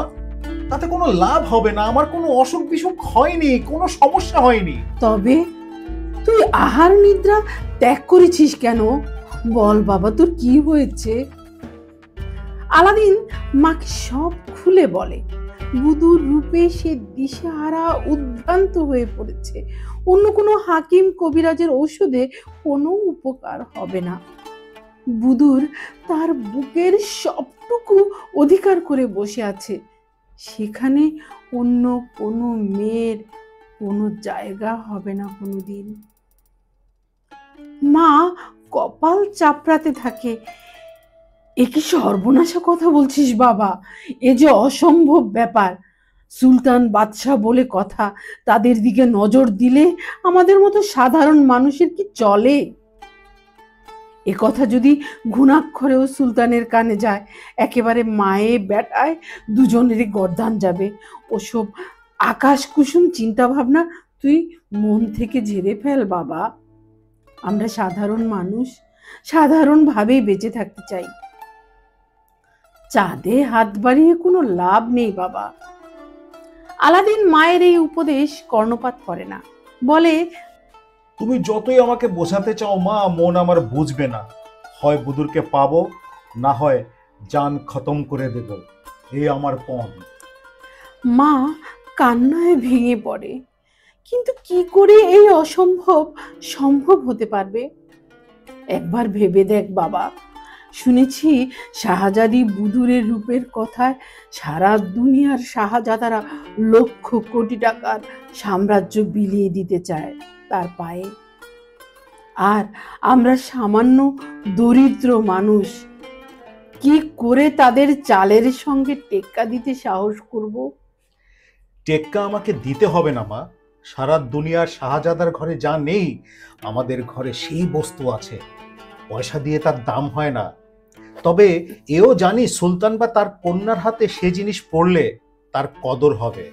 তাতে কোনো লাভ হবে না, আমার কোনো অসুখ বিসুখ হয়নি, কোনো সমস্যা হয়নি। তবে তুই আহার নিদ্রা ত্যাগ করেছিস কেন? বল বাবা, তোর কি হয়েছে? আলাদিন মাকে সব খুলে বলে। বুদুর রূপে সে দিশেহারা, উদ্ভ্রান্ত হয়ে পড়েছে। অন্য কোনো হাকিম কবিরাজের ঔষধে কোনো উপকার হবে না। বুদুর তার বুকের সবটুকু অধিকার করে বসে আছে, সেখানে অন্য কোনো মেয়ের কোনো জায়গা হবে না কোনোদিন। মা কপাল চাপড়াতে থাকে। এ কি সর্বনাশা কথা বলছিস বাবা? এ যে অসম্ভব ব্যাপার। সুলতান বাদশাহ বলে কথা, তাদের দিকে নজর দিলে আমাদের মতো সাধারণ মানুষের কি চলে? এ কথা যদি ঘুণাক্ষরেও সুলতানের কানে যায়, একেবারে মায়ে বেটায় দুজনেরই গর্দান যাবে। ওসব আকাশ কুসুম চিন্তা ভাবনা তুই মন থেকে ঝেড়ে ফেল বাবা। আমরা সাধারণ মানুষ, সাধারণভাবেই বেঁচে থাকতে চাই। চাঁদে হাত বাড়িয়ে কোনো লাভ নেই বাবা। আলাদিন মায়ের এই উপদেশ কর্ণপাত করে না, বলে, তুমি যতই আমাকে বোঝাতে চাও মা, মন আমার বুঝবে না। হয় বুদুরকে পাবো, না হয় জান খতম করে দেব, এই আমার পণ। মা কান্নায় ভেঙে পড়ে। কিন্তু কি করে এই অসম্ভব সম্ভব হতে পারবে? একবার ভেবে দেখ বাবা। শুনেছি শাহজাদি বুদুরের রূপের কথায় সারা দুনিয়ার শাহজাদারা লক্ষ কোটি টাকার সাম্রাজ্য বিলিয়ে দিতে চায় তার পায়ে। আর আমরা সামান্য দরিদ্র মানুষ, কি করে তাদের চালের সঙ্গে টেক্কা দিতে সাহস করব? টেক্কা আমাকে দিতে হবে না মা। সারা দুনিয়ার শাহজাদার ঘরে যা নেই, আমাদের ঘরে সেই বস্তু আছে। পয়সা দিয়ে তার দাম হয় না। তবে এও জানি সুলতান বা তার কন্যার হাতে সে জিনিস পড়লে তার কদর হবে।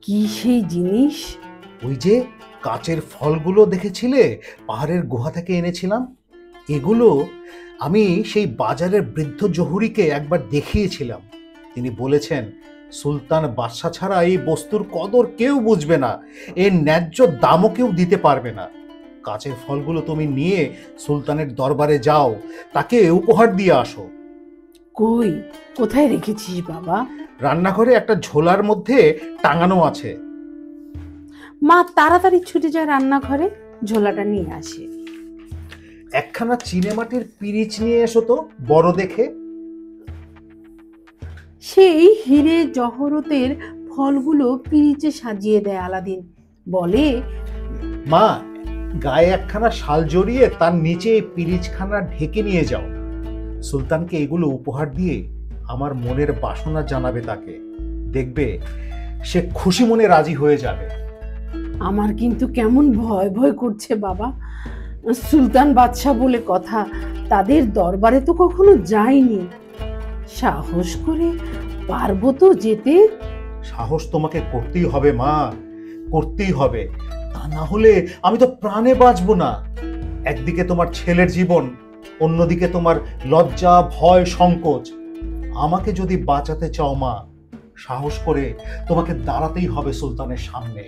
কি সেই জিনিস? ওই যে কাচের ফলগুলো দেখেছিলে, পাহাড়ের গুহা থেকে এনেছিলাম। এগুলো আমি সেই বাজারের বৃদ্ধ জহুরিকে একবার দেখিয়েছিলাম। তিনি বলেছেন, সুলতান বাদশা ছাড়া এই বস্তুর কদর কেউ বুঝবে না, এর ন্যায্য দামও কেউ দিতে পারবে না। কাচের ফলগুলো তুমি নিয়ে সুলতানের দরবারে যাও, তাকে উপহার দিয়ে আসো। কই, কোথায় রেখেছিস বাবা? রান্নাঘরে একটা ঝোলার মধ্যে টাঙানো আছে। মা তাড়াতাড়ি ছুটে যায় রান্নাঘরে, ঝোলাটা নিয়ে আসে। একখানা চিনেমাটির পিরিচ নিয়ে এসো তো, বড় দেখে। সেই হিরে জহরতের ফলগুলো পিরিচে সাজিয়ে দেয় আলাদিন, বলে, মা, গায়ে একখানা শাল জড়িয়ে তার নিচে এই পিরিচখানা ঢেকে নিয়ে যাও। সুলতানকে এগুলো উপহার দিয়ে আমার মনের বাসনা জানাবে তাকে। দেখবে সে খুশি মনে রাজি হয়ে যাবে। আমার কিন্তু কেমন ভয় ভয় করছে বাবা। সুলতান বাদশাহ বলে কথা, তাদের দরবারে তো কখনো যাইনি। সাহস করে পারবো তো যেতে? সাহস তোমাকে করতেই হবে মা, করতেই হবে। তা না হলে আমি তো প্রাণে বাঁচবো না। একদিকে তোমার ছেলের জীবন, অন্যদিকে তোমার লজ্জা, ভয়, সংকোচ। আমাকে যদি বাঁচাতে চাও মা, সাহস করে তোমাকে দাঁড়াতেই হবে সুলতানের সামনে।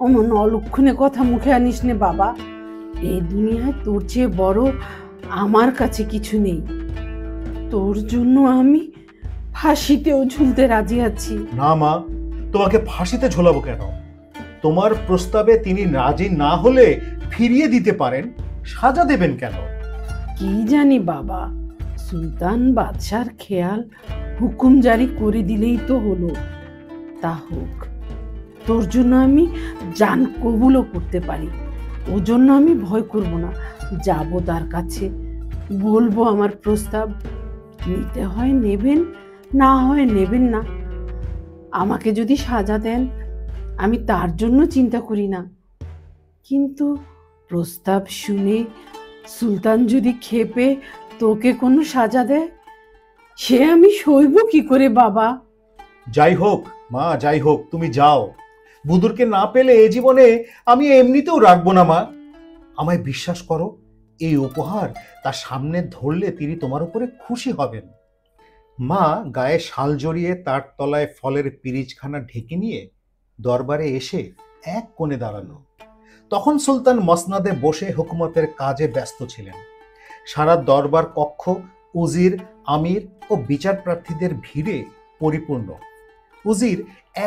অমন অলক্ষণে কথা মুখে আনিস নে বাবা। এই দুনিয়ায় তোর চেয়ে বড় আমার কাছে কিছু নেই। তোর জন্য আমি ফাঁসিতেও ঝুলতে রাজি আছি। না মা, তোমাকে ফাঁসিতে ঝোলাবো কেন? তোমার প্রস্তাবে তিনি রাজি না হলে ফিরিয়ে দিতে পারেন, সাজা দেবেন কেন? কি জানি বাবা, সুলতান বাদশার খেয়াল হুকুম জারি করে দিলেই তো হলো। তা হোক, তোর জন্য আমি জান কবুলও করতে পারি। ও জন্য আমি ভয় করব না। যাব তার কাছে, বলবো আমার প্রস্তাব। নিতে হয় নেবেন, না হয় নেবেন না। আমাকে যদি সাজা দেন, আমি তার জন্য চিন্তা করি না। কিন্তু প্রস্তাব শুনে সুলতান যদি ক্ষেপে তোকে কোনো সাজা দেয়, সে আমি সইব কি করে বাবা? যাই হোক মা, যাই হোক, তুমি যাও। বুদুরকে না পেলে এ জীবনে আমি এমনিতেও রাখবো না মা। আমায় বিশ্বাস করো, এই উপহার তার সামনে ধরলে তিনি তোমার উপরে খুশি হবেন। মা গায়ে শাল জড়িয়ে তার তলায় ফলের পিরিচখানা ঢেকে নিয়ে দরবারে এসে এক কোণে দাঁড়ালো। তখন সুলতান মসনাদে বসে হুকুমতের কাজে ব্যস্ত ছিলেন। সারা দরবার কক্ষ উজির, আমির ও বিচার প্রার্থীদের ভিড়ে পরিপূর্ণ। উজির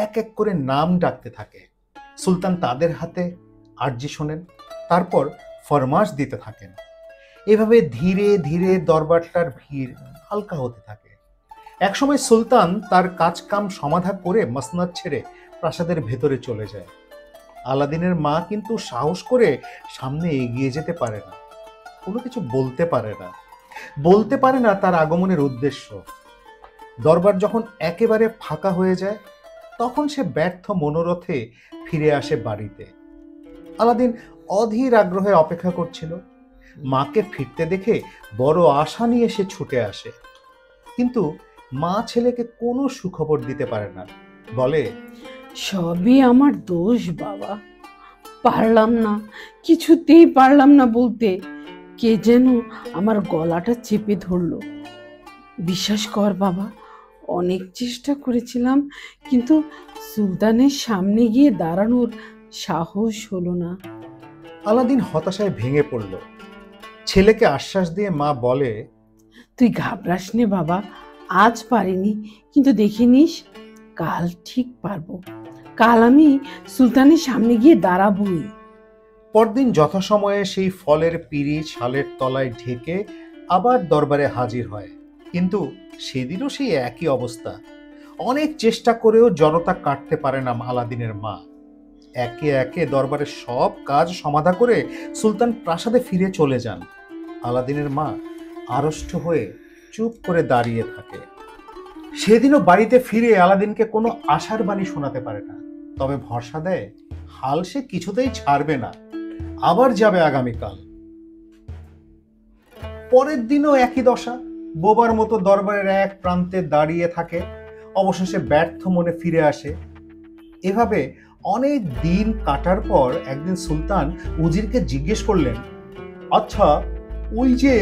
এক এক করে নাম ডাকতে থাকে। সুলতান তাদের হাতে আরজি শোনেন, তারপর ফরমাশ দিতে থাকেন। এভাবে ধীরে ধীরে দরবারটার ভিড় হালকা হতে থাকে। একসময় সুলতান তার কাজকাম সমাধা করে মসনদ ছেড়ে প্রাসাদের ভেতরে চলে যায়। আলাদিনের মা কিন্তু সাহস করে সামনে এগিয়ে যেতে পারে না, কোনো কিছু বলতে পারে না তার আগমনের উদ্দেশ্য। দরবার যখন একেবারে ফাঁকা হয়ে যায়, তখন সে ব্যর্থ মনোরথে ফিরে আসে বাড়িতে। আলাদিন অধীর আগ্রহে অপেক্ষা করছিল। মাকে ফিরতে দেখে বড় আশা নিয়ে সে ছুটে আসে, কিন্তু মা ছেলেকে কোনো সুখবর দিতে পারে না। বলে, সবই আমার দোষ বাবা, পারলাম না, কিছুতেই পারলাম না বলতে। কে যেন আমার গলাটা চেপে ধরলো। বিশ্বাস কর বাবা, অনেক চেষ্টা করেছিলাম, কিন্তু সুলতানের সামনে গিয়ে দাঁড়ানোর সাহস হলো না। আলাদিন হতাশায় ভেঙে পড়ল। ছেলেকে আশ্বাস দিয়ে মা বলে, তুই ঘাবড়াস নে বাবা, আজ পারিনি, কিন্তু দেখে নিস কাল ঠিক পারবো। কাল আমি সুলতানের সামনে গিয়ে দাঁড়াবই। পরদিন যথাসময়ে সেই ফলের পিঁড়ি ছালের তলায় ঢেকে আবার দরবারে হাজির হয়, কিন্তু সেদিনও সেই একই অবস্থা। অনেক চেষ্টা করেও জনতা কাটতে পারে না আলাদিনের মা। একে একে দরবারের সব কাজ সমাধা করে সুলতান প্রাসাদে ফিরে চলে যান। আলাদিনের মা আড়ষ্ট হয়ে চুপ করে দাঁড়িয়ে থাকে। সেদিনও বাড়িতে ফিরে আলাদিনকে কোনো আশার বাণী শোনাতে পারে না, তবে ভরসা দেয় হাল সে কিছুতেই ছাড়বে না, আবার যাবে আগামীকাল। পরের দিনও একই দশা। বোবার মতো দরবারের এক প্রান্তে দাঁড়িয়ে থাকে, অবশেষে ব্যর্থ মনে ফিরে আসে। এভাবে অনেক দিন কাটার পর একদিন সুলতান উজিরকে জিজ্ঞেস করলেন, আচ্ছা, ওই যে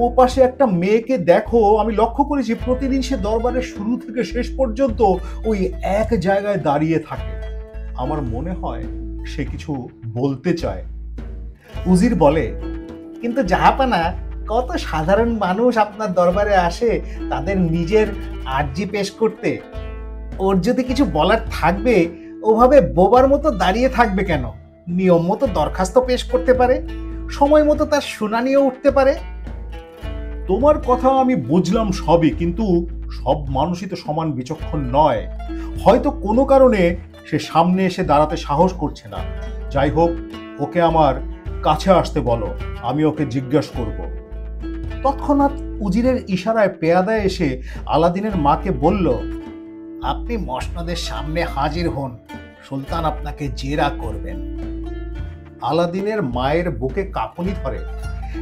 ও পাশে একটা মেয়েকে দেখো, আমি লক্ষ্য করেছি প্রতিদিন সে দরবারের শুরু থেকে শেষ পর্যন্ত ওই এক জায়গায় দাঁড়িয়ে থাকে। আমার মনে হয় সে কিছু বলতে চায়। উজির বলে, কিন্তু জাহাপানা, কত সাধারণ মানুষ আপনার দরবারে আসে তাদের নিজের আর্জি পেশ করতে। ওর যদি কিছু বলার থাকবে, ওভাবে বোবার মতো দাঁড়িয়ে থাকবে কেন? নিয়ম মতো দরখাস্ত পেশ করতে পারে, সময় মতো তার শুনানিও উঠতে পারে। তোমার কথা আমি বুঝলাম সবই, কিন্তু সব মানুষই তো সমান বিচক্ষণ নয়। হয়তো কোনো কারণে সে সামনে এসে দাঁড়াতে সাহস করছে না। যাই হোক, ওকে আমার কাছে আসতে বলো, আমি ওকে জিজ্ঞাসা করব। তৎক্ষণাৎ উজিরের ইশারায় পেয়াদা এসে আলাদিনের মাকে বলল, আপনি মসনদের সামনে হাজির হন, সুলতান আপনাকে জেরা করবেন। আলাদিনের মায়ের বুকে কাঁপুনি ধরে।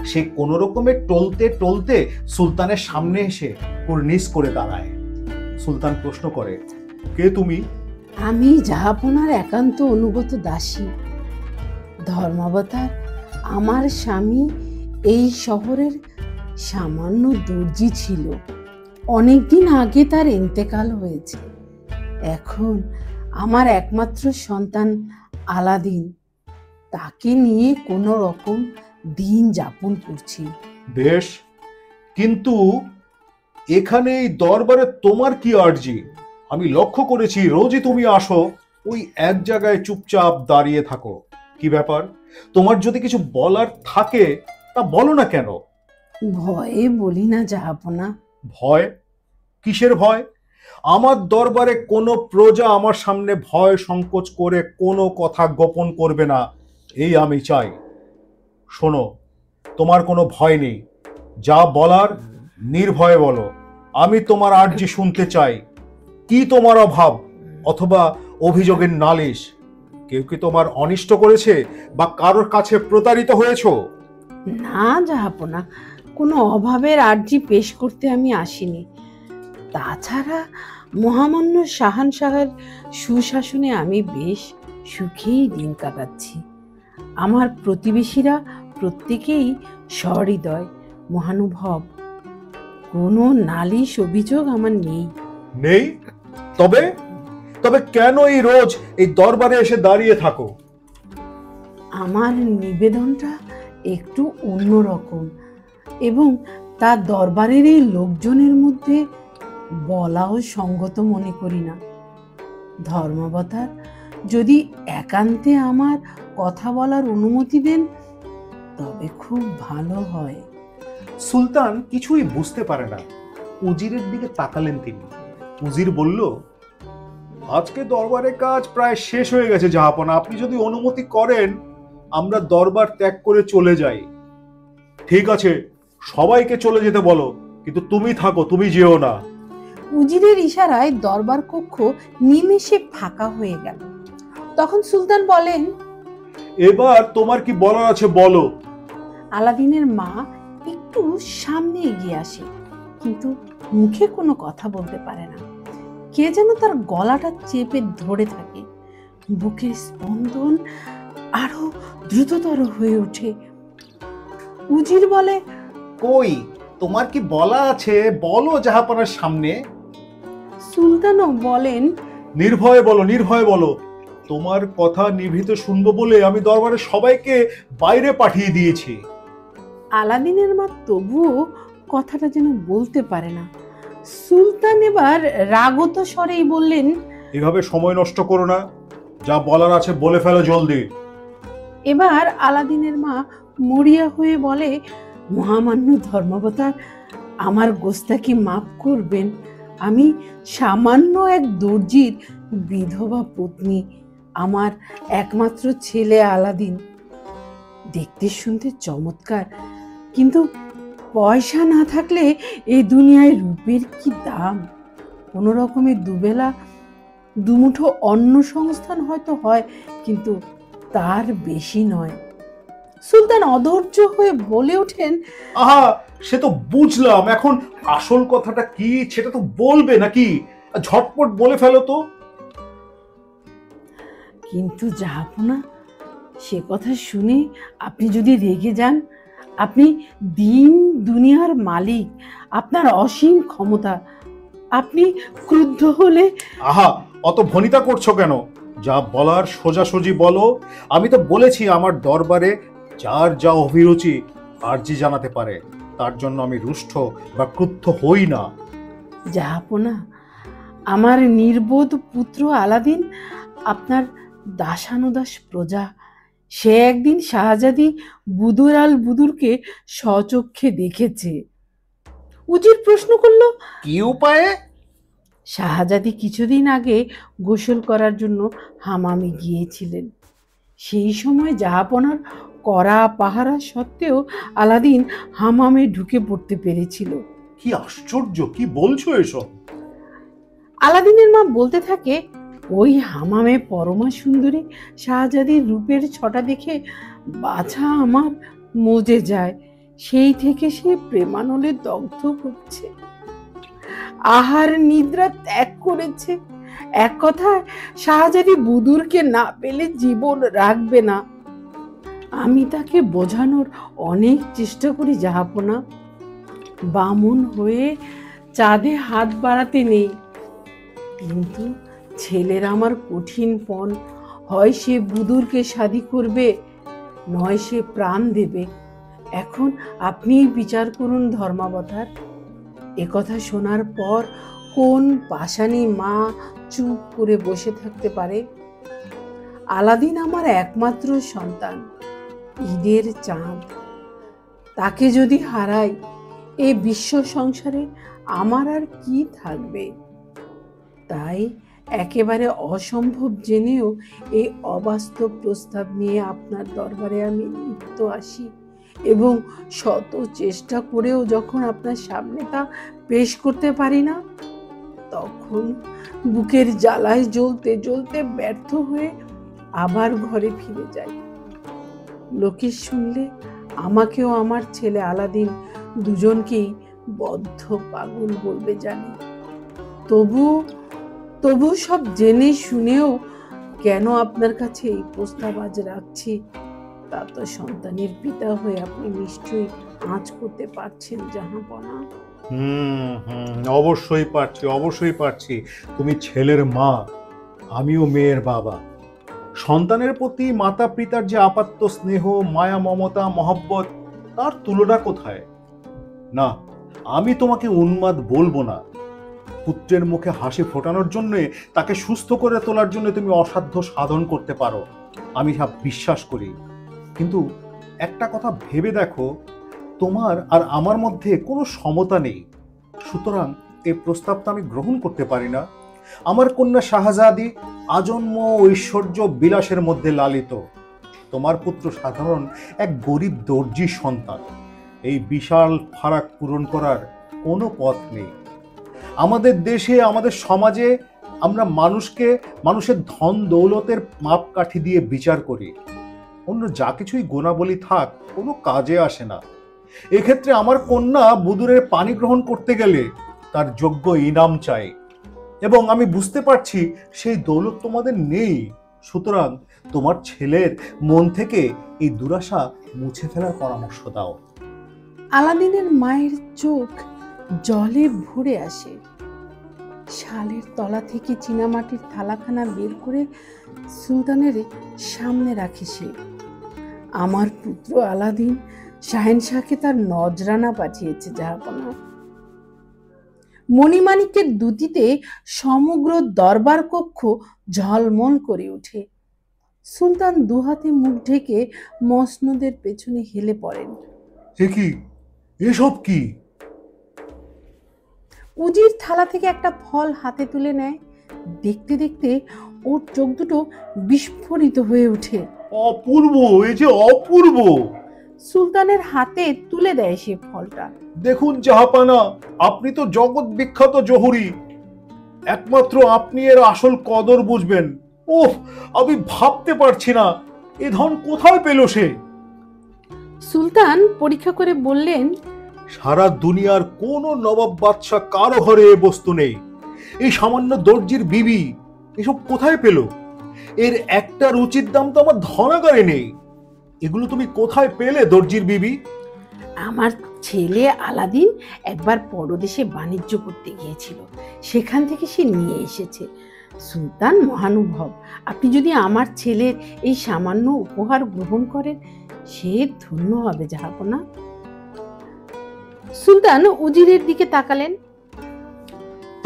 সে কোনো রকমে টলতে টলতে সুলতানের সামনে এসে কুর্নিশ করে দাঁড়ায়। সুলতান প্রশ্ন করে, কে তুমি? আমি জাহাপনার একান্ত অনুগত দাসী, ধর্মাবতার। আমার স্বামী এই শহরের সামান্য দর্জি ছিল। অনেকদিন আগে তার ইন্তেকাল হয়েছে। এখন আমার একমাত্র সন্তান আলাদিন, তাকে নিয়ে কোনো রকম দিন যাপন করছি। বেশ, কিন্তু এখানে এই দরবারে তোমার কি আর্জি? আমি লক্ষ্য করেছি রোজই তুমি আসো, ওই এক জায়গায় চুপচাপ দাঁড়িয়ে থাকো। কি ব্যাপার? তোমার যদি কিছু বলার থাকে তা বলো না কেন? ভয়ে বলি না জাহাপনা। ভয়? কিসের ভয়? আমার দরবারে কোনো প্রজা আমার সামনে ভয় সংকোচ করে কোনো কথা গোপন করবে না, এই আমি চাই। শোনো, তোমার কোনো ভয় নেই, যা বলার নির্ভয়ে বলো। আমি তোমার আর্জি শুনতে চাই। কি তোমার অভাব অথবা অভিযোগের নালিশ? কেউ কি তোমার অনিষ্ট করেছে বা কারোর কাছে প্রতারিত হয়েছো? না জাহাপনা, কোনো অভাবের আর্জি পেশ করতে আমি আসিনি। তাছাড়া মহামান্য শাহানশাহের সুশাসনে আমি বেশ সুখেই দিন কাটাচ্ছি। আমার প্রতিবেশীরা প্রত্যেকেই সহৃদয়, মহানুভব। কোনো নালিশ অভিযোগ আমার নেই। নেই? তবে তবে কেন এই রোজ এই দরবারে এসে দাঁড়িয়ে থাকো? আমার নিবেদনটা একটু অন্যরকম, এবং তার দরবারের এই লোকজনের মধ্যে বলাও সঙ্গত মনে করি না। ধর্মাবতার যদি একান্তে আমার কথা বলার অনুমতি দেন তবে খুব ভালো হয়। সুলতান কিছুই বুঝতে পারে না। উজিরের দিকে তাকালেন তিনি। উজির বলল, আজকে দরবারের কাজ প্রায় শেষ হয়ে গেছে জাহাপনা, আপনি যদি অনুমতি করেন আমরা দরবার ত্যাগ করে চলে যাই। ঠিক আছে, সবাইকে চলে যেতে বলো, কিন্তু তুমি থাকো, তুমি যেও না। উজিরের ইশারায় দরবার কক্ষ নিমেষে ফাঁকা হয়ে গেল। তখন সুলতান বলেন, এবার তোমার কি বলার আছে বলো। আলাদিনের মা একটু সামনে এগিয়ে আসে, কিন্তু মুখে কোনো কথা বলতে পারে না। কে যেন তার গলাটা চেপে ধরে থাকে। বুকের স্পন্দন আরো দ্রুততর হয়ে ওঠে। উজির বলে, কই তোমার কি বলা আছে বলো জাহাপনার সামনে। সুলতানও বলেন, নির্ভয়ে বলো, নির্ভয়ে বলো। তোমার কথা নিভৃত শুনবো বলে আমি দরবারে সবাইকে বাইরে পাঠিয়ে দিয়েছি। আলাদিনের মা তবুও কথাটা যেন বলতে পারে না। সুলতান এবার রাগত স্বরেই বললেন, এভাবে সময় নষ্ট করো না, যা বলার আছে বলে ফেলো জলদি। এবার আলাদিনের মা মরিয়া হয়ে বলে, মহামান্য ধর্মাবতার, আমার গোস্তাকি মাফ করবেন। আমি সামান্য এক দর্জির বিধবা পত্নী। আমার একমাত্র ছেলে আলাদিন দেখতে শুনতে চমৎকার, কিন্তু পয়সা না থাকলে এই দুনিয়ায় রূপের কি দাম। কোনো রকমে দুবেলা দুমুঠো অন্ন সংস্থান হয়তো হয়, কিন্তু তার বেশি নয়। সুলতান অধৈর্য হয়ে বলে ওঠেন, আহা, সে তো বুঝলাম, এখন আসল কথাটা কি সেটা তো বলবে নাকি? ঝটপট বলে ফেলো তো। কিন্তু জাহাপনা, সে কথা শুনে আপনি যদি রেগে যান, আপনি দিন দুনিয়ার মালিক, আপনার অসীম ক্ষমতা। আপনি ক্রুদ্ধ হলে আহা, অত ভনিতা করছো কেন? যা বলার সোজাসুজি বলো। আমি তো বলেছি আমার দরবারে যার যা অভিরুচি আরজি জানাতে পারে, তার জন্য আমি রুষ্ট বা ক্রুদ্ধ হই না। জাহাপনা, আমার নির্বোধ পুত্র আলাদিন আপনার দাসানুদাস প্রজা। সে একদিন শাহজাদি বুদুর আল বুদুরকে স্বচক্ষে দেখেছে। উজির প্রশ্ন করলো, কি উপায়ে? শাহজাদি কিছুদিন আগে গোসল করার জন্য হামামে গিয়েছিলেন। সেই সময় জাহাপনার কড়া পাহারা সত্ত্বেও আলাদিন হামামে ঢুকে পড়তে পেরেছিল। কি আশ্চর্য, কি বলছো এসব? আলাদিনের মা বলতে থাকে, ওই হামামে পরমা সুন্দরী শাহজাদির রূপের ছটা দেখে বাছা আমার মজে যায়। সেই থেকে সে প্রেমানলে দগ্ধ হচ্ছে, আহার নিদ্রা ত্যাগ করেছে। এক কথায় শাহজাদি বুদুরকে না পেলে জীবন রাখবে না। আমি তাকে বোঝানোর অনেক চেষ্টা করি জাহাপনা। বামুন হয়ে চাঁদে হাত বাড়াতে নেই, কিন্তু ছেলের আমার কঠিন পণ। হয় সে বুদুরকে শাদী করবে, নয় সে প্রাণ দেবে। এখন আপনিই বিচার করুন ধর্মাবতার। একথা শোনার পর কোন পাষাণী মা চুপ করে বসে থাকতে পারে? আলাদিন আমার একমাত্র সন্তান, ঈদের চাঁদ। তাকে যদি হারাই, এ বিশ্ব সংসারে আমার আর কি থাকবে? তাই একেবারে অসম্ভব জেনেও এই অবাস্তব প্রস্তাব নিয়ে আপনার দরবারে আমি নিত্য আসি, এবং শত চেষ্টা করেও যখন আপনার সামনে তা পেশ করতে পারি না, তখন বুকের জ্বালায় জ্বলতে জ্বলতে ব্যর্থ হয়ে আবার ঘরে ফিরে যাই। লোকে শুনলে আমাকেও আমার ছেলে আলাদিন দুজনকেই বদ্ধ পাগল বলবে জানি। তবু সব জেনে শুনেও কেন আপনার কাছে এই প্রস্তাব আজ রাখছি, তা তো সন্তানের পিতা হয়ে আপনি নিশ্চয়ই আঁচ করতে পারছেন জাহাপনা। অবশ্যই পারছি, অবশ্যই পারছি। তুমি ছেলের মা, আমিও মেয়ের বাবা। সন্তানের প্রতি মাতা পিতার যে আপাত্ত স্নেহ, মায়া, মমতা, মহব্বত, তার তুলনা কোথায়? না, আমি তোমাকে উন্মাদ বলবো না। পুত্রের মুখে হাসি ফোটানোর জন্য, তাকে সুস্থ করে তোলার জন্য তুমি অসাধ্য সাধন করতে পারো, আমি সব বিশ্বাস করি। কিন্তু একটা কথা ভেবে দেখো, তোমার আর আমার মধ্যে কোনো সমতা নেই। সুতরাং এই প্রস্তাবটা আমি গ্রহণ করতে পারি না। আমার কন্যা শাহজাদি আজন্ম ঐশ্বর্য বিলাসের মধ্যে লালিত। তোমার পুত্র সাধারণ এক গরিব দর্জির সন্তান। এই বিশাল ফারাক পূরণ করার কোনো পথ নেই। আমাদের দেশে, আমাদের সমাজে আমরা মানুষের ধন দৌলতের মাপকাঠি দিয়ে বিচার করি। অন্য যা কিছুই গুণাবলী থাক, কোনো কাজে আসে না। এক্ষেত্রে আমার কন্যা বুদুরের পানি গ্রহণ করতে গেলে তার যোগ্য ইনাম চাই, এবং আমি বুঝতে পারছি সেই দৌলত তোমাদের নেই। সুতরাং তোমার ছেলের মন থেকে এই দুরাশা মুছে ফেলার পরামর্শ দাও। আলাদিনের মায়ের চোখ জলে ভরে আসে। শালের তলা থেকে চীনামাটির থালাখানা বের করে সুলতানের সামনে রাখে সে। আমার পুত্র আলাদিন শাহেনশাহকে তার নজরানা পাঠিয়েছে জাহাপনা। মণিমাণিক্যের দ্যুতিতে সমগ্র দরবার কক্ষ ঝলমল করে ওঠে। সুলতান দুহাতে মুখ ঢেকে মসনদের পেছনে হেলে পড়েন। এ কি, এসব কি? উজির থালা থেকে একটা ফল হাতে তুলে নেয়। দেখতে দেখতে ওর চোখ দুটো বিস্ফোরিত হয়ে ওঠে। অপূর্ব, এই যে অপূর্ব! সুলতানের হাতে তুলে দেয় সে ফলটা। দেখুন জাহাপানা, আপনি তো জগৎ বিখ্যাত জহুরি, একমাত্র আপনি এর আসল কদর বুঝবেন। ওহ, আমি ভাবতে পারছি না এ ধন কোথায় পেল সে। সুলতান পরীক্ষা করে বললেন, সারা দুনিয়ার কোন নবাব বাদশাহ কারো ঘরে এ বস্তু নেই। এই সামান্য দর্জির বিবি এসব কোথায় পেল? এর একটার উচিত দাম তো আমার ধনাগারে নেই। এগুলো তুমি কোথায় পেলে দর্জির বিবি? আমার ছেলে আলাদিন একবার পরদেশে বাণিজ্য করতে গিয়েছিল, সেখান থেকে সে নিয়ে এসেছে। সুলতান মহানুভব, আপনি যদি আমার ছেলের এই সামান্য উপহার গ্রহণ করেন, সে ধন্য হবে জাহাপনা। সুলতান উজিরের দিকে তাকালেন।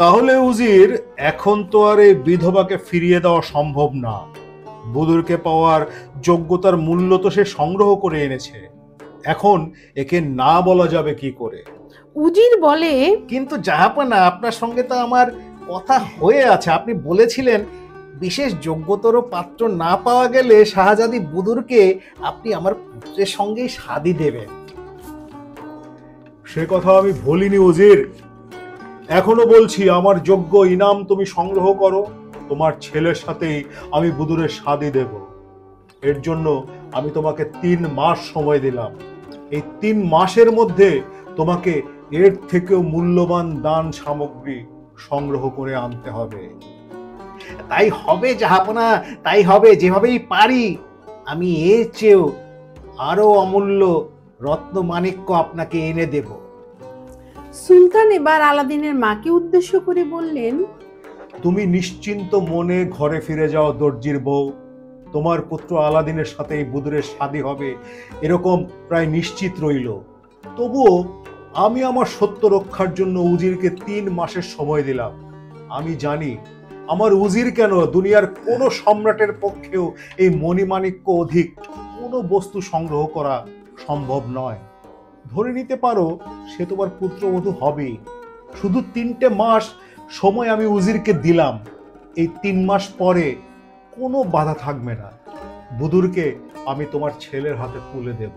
তাহলে উজির, এখন তো আর এই বিধবাকে ফিরিয়ে দেওয়া সম্ভব না। বুদুরকে পাওয়ার যোগ্যতার মূল্য তো সে সংগ্রহ করে এনেছে, এখন একে না বলা যাবে কি করে? উজির বলে, কিন্তু জাহাপনা, আপনার সঙ্গে তো আমার কথা হয়ে আছে। আপনি বলেছিলেন বিশেষ যোগ্যতর পাত্র না পাওয়া গেলে শাহজাদি বুদুরকে আপনি আমার পুত্রের সঙ্গেই শাদী দেবেন। সে কথা আমি ভুলিনি উজির, এখনো বলছি আমার যোগ্য ইনাম তুমি সংগ্রহ করো, তোমার ছেলের সাথেই আমি বুদুরের শাদী দেব। এর জন্য আমি তোমাকে 3 মাস সময় দিলাম। এই 3 মাসের মধ্যে তোমাকে এর থেকেও মূল্যবান দান সামগ্রী সংগ্রহ করে আনতে হবে। তাই হবে জাহাপনা, তাই হবে, যেভাবেই পারি। আমি এর চেয়েও আরো অমূল্য রত্ন মাণিক্য আপনাকে এনে দেব। সুলতান এবার আলাদিনের মাকে উদ্দেশ্য করে বললেন, তুমি নিশ্চিন্ত মনে ঘরে ফিরে যাও দর্জির বউ। তোমার পুত্র আলাদিনের সাথেই বুদুরের শাদী হবে এরকম প্রায় নিশ্চিত রইল। তবুও আমি আমার সত্য রক্ষার জন্য উজিরকে 3 মাসের সময় দিলাম। আমি জানি আমার উজির কেন, দুনিয়ার কোনো সম্রাটের পক্ষেও এই মণিমাণিক্য অধিক কোনো বস্তু সংগ্রহ করা সম্ভব নয়। ধরে নিতে পারো সে তোমার পুত্রবধূ হবেই। শুধু 3টে মাস সময় আমি উজিরকে দিলাম। এই 3 মাস পরে কোনো বাধা থাকবে না, বুদুরকে আমি তোমার ছেলের হাতে তুলে দেব।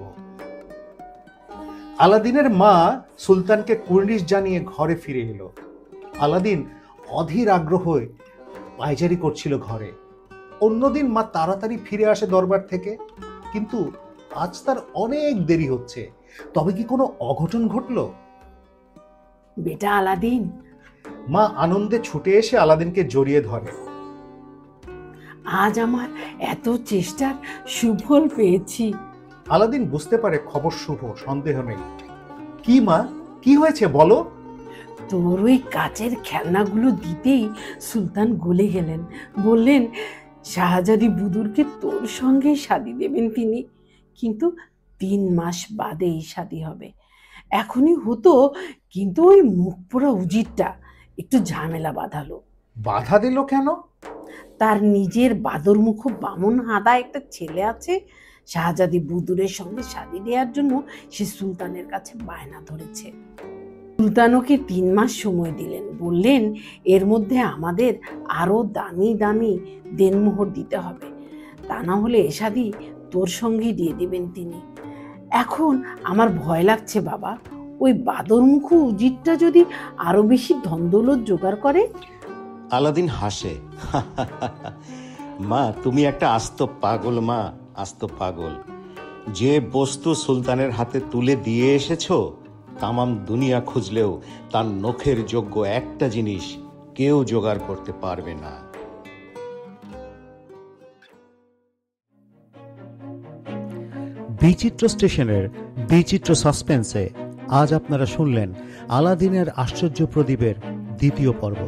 আলাদিনের মা সুলতানকে কুর্নিশ জানিয়ে ঘরে ফিরে এলো। আলাদিন অধীর আগ্রহে পায়চারি করছিল ঘরে। অন্যদিন মা তাড়াতাড়ি ফিরে আসে দরবার থেকে, কিন্তু আজ তার অনেক দেরি হচ্ছে। তবে কি কোনো অঘটন ঘটলো? বেটা আলাদিন, মা আনন্দে ছুটে এসে আলাদিনকে জড়িয়ে ধরে। আজ আমার এত চেষ্টার সুফল পেয়েছি। আলাদিন বুঝতে পারে খবর শুভ, সন্দেহ নেই। কি মা, কি হয়েছে বলো? তোর ওই কাচের খেলনাগুলো দিতেই সুলতান গলে গেলেন। বললেন শাহজাদি বুদুরকে তোর সঙ্গে শাদী দেবেন তিনি, কিন্তু 3 মাস বাদেই শাদী হবে। এখনই হতো, কিন্তু ওই মুখ পোড়া উজিরটা একটু ঝামেলা বাঁধালো। বাধা দিল কেন? তার নিজের বাদরমুখ বামন হাদা একটা ছেলে আছে, শাহজাদি বুদুরের সঙ্গে শাদী দেওয়ার জন্য সে সুলতানের কাছে বায়না ধরেছে। সুলতান ওকে 3 মাস সময় দিলেন, বললেন এর মধ্যে আমাদের আরো দামি দামি দেনমোহর দিতে হবে, তা না হলে এ শাদী তোর সঙ্গেই দিয়ে দেবেন তিনি। এখন আমার ভয় লাগছে বাবা, ওই বাদরমুখো উজিরটা যদি আরো বেশি ধনদৌলত জোগাড় করে? আলাদিন হাসে। মা, তুমি একটা আস্ত পাগল মা, আস্ত পাগল। যে বস্তু সুলতানের হাতে তুলে দিয়ে এসেছো, তামাম দুনিয়া খুঁজলেও তার নখের যোগ্য একটা জিনিস কেউ জোগাড় করতে পারবে না। বিচিত্র স্টেশনের বিচিত্র সাসপেন্সে আজ আপনারা শুনলেন আলাদিনের আশ্চর্য প্রদীপের দ্বিতীয় পর্ব।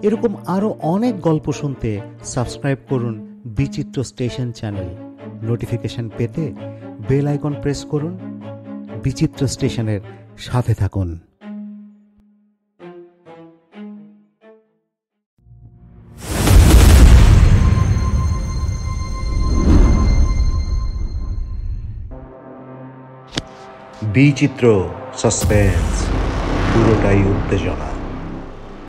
এরকম আরও অনেক গল্প শুনতে সাবস্ক্রাইব করুন বিচিত্র স্টেশন চ্যানেল। নোটিফিকেশন পেতে বেল আইকন প্রেস করুন। বিচিত্র স্টেশনের সাথে থাকুন। বিচিত্র সাসপেন্স, পুরোটাই উত্তেজনা।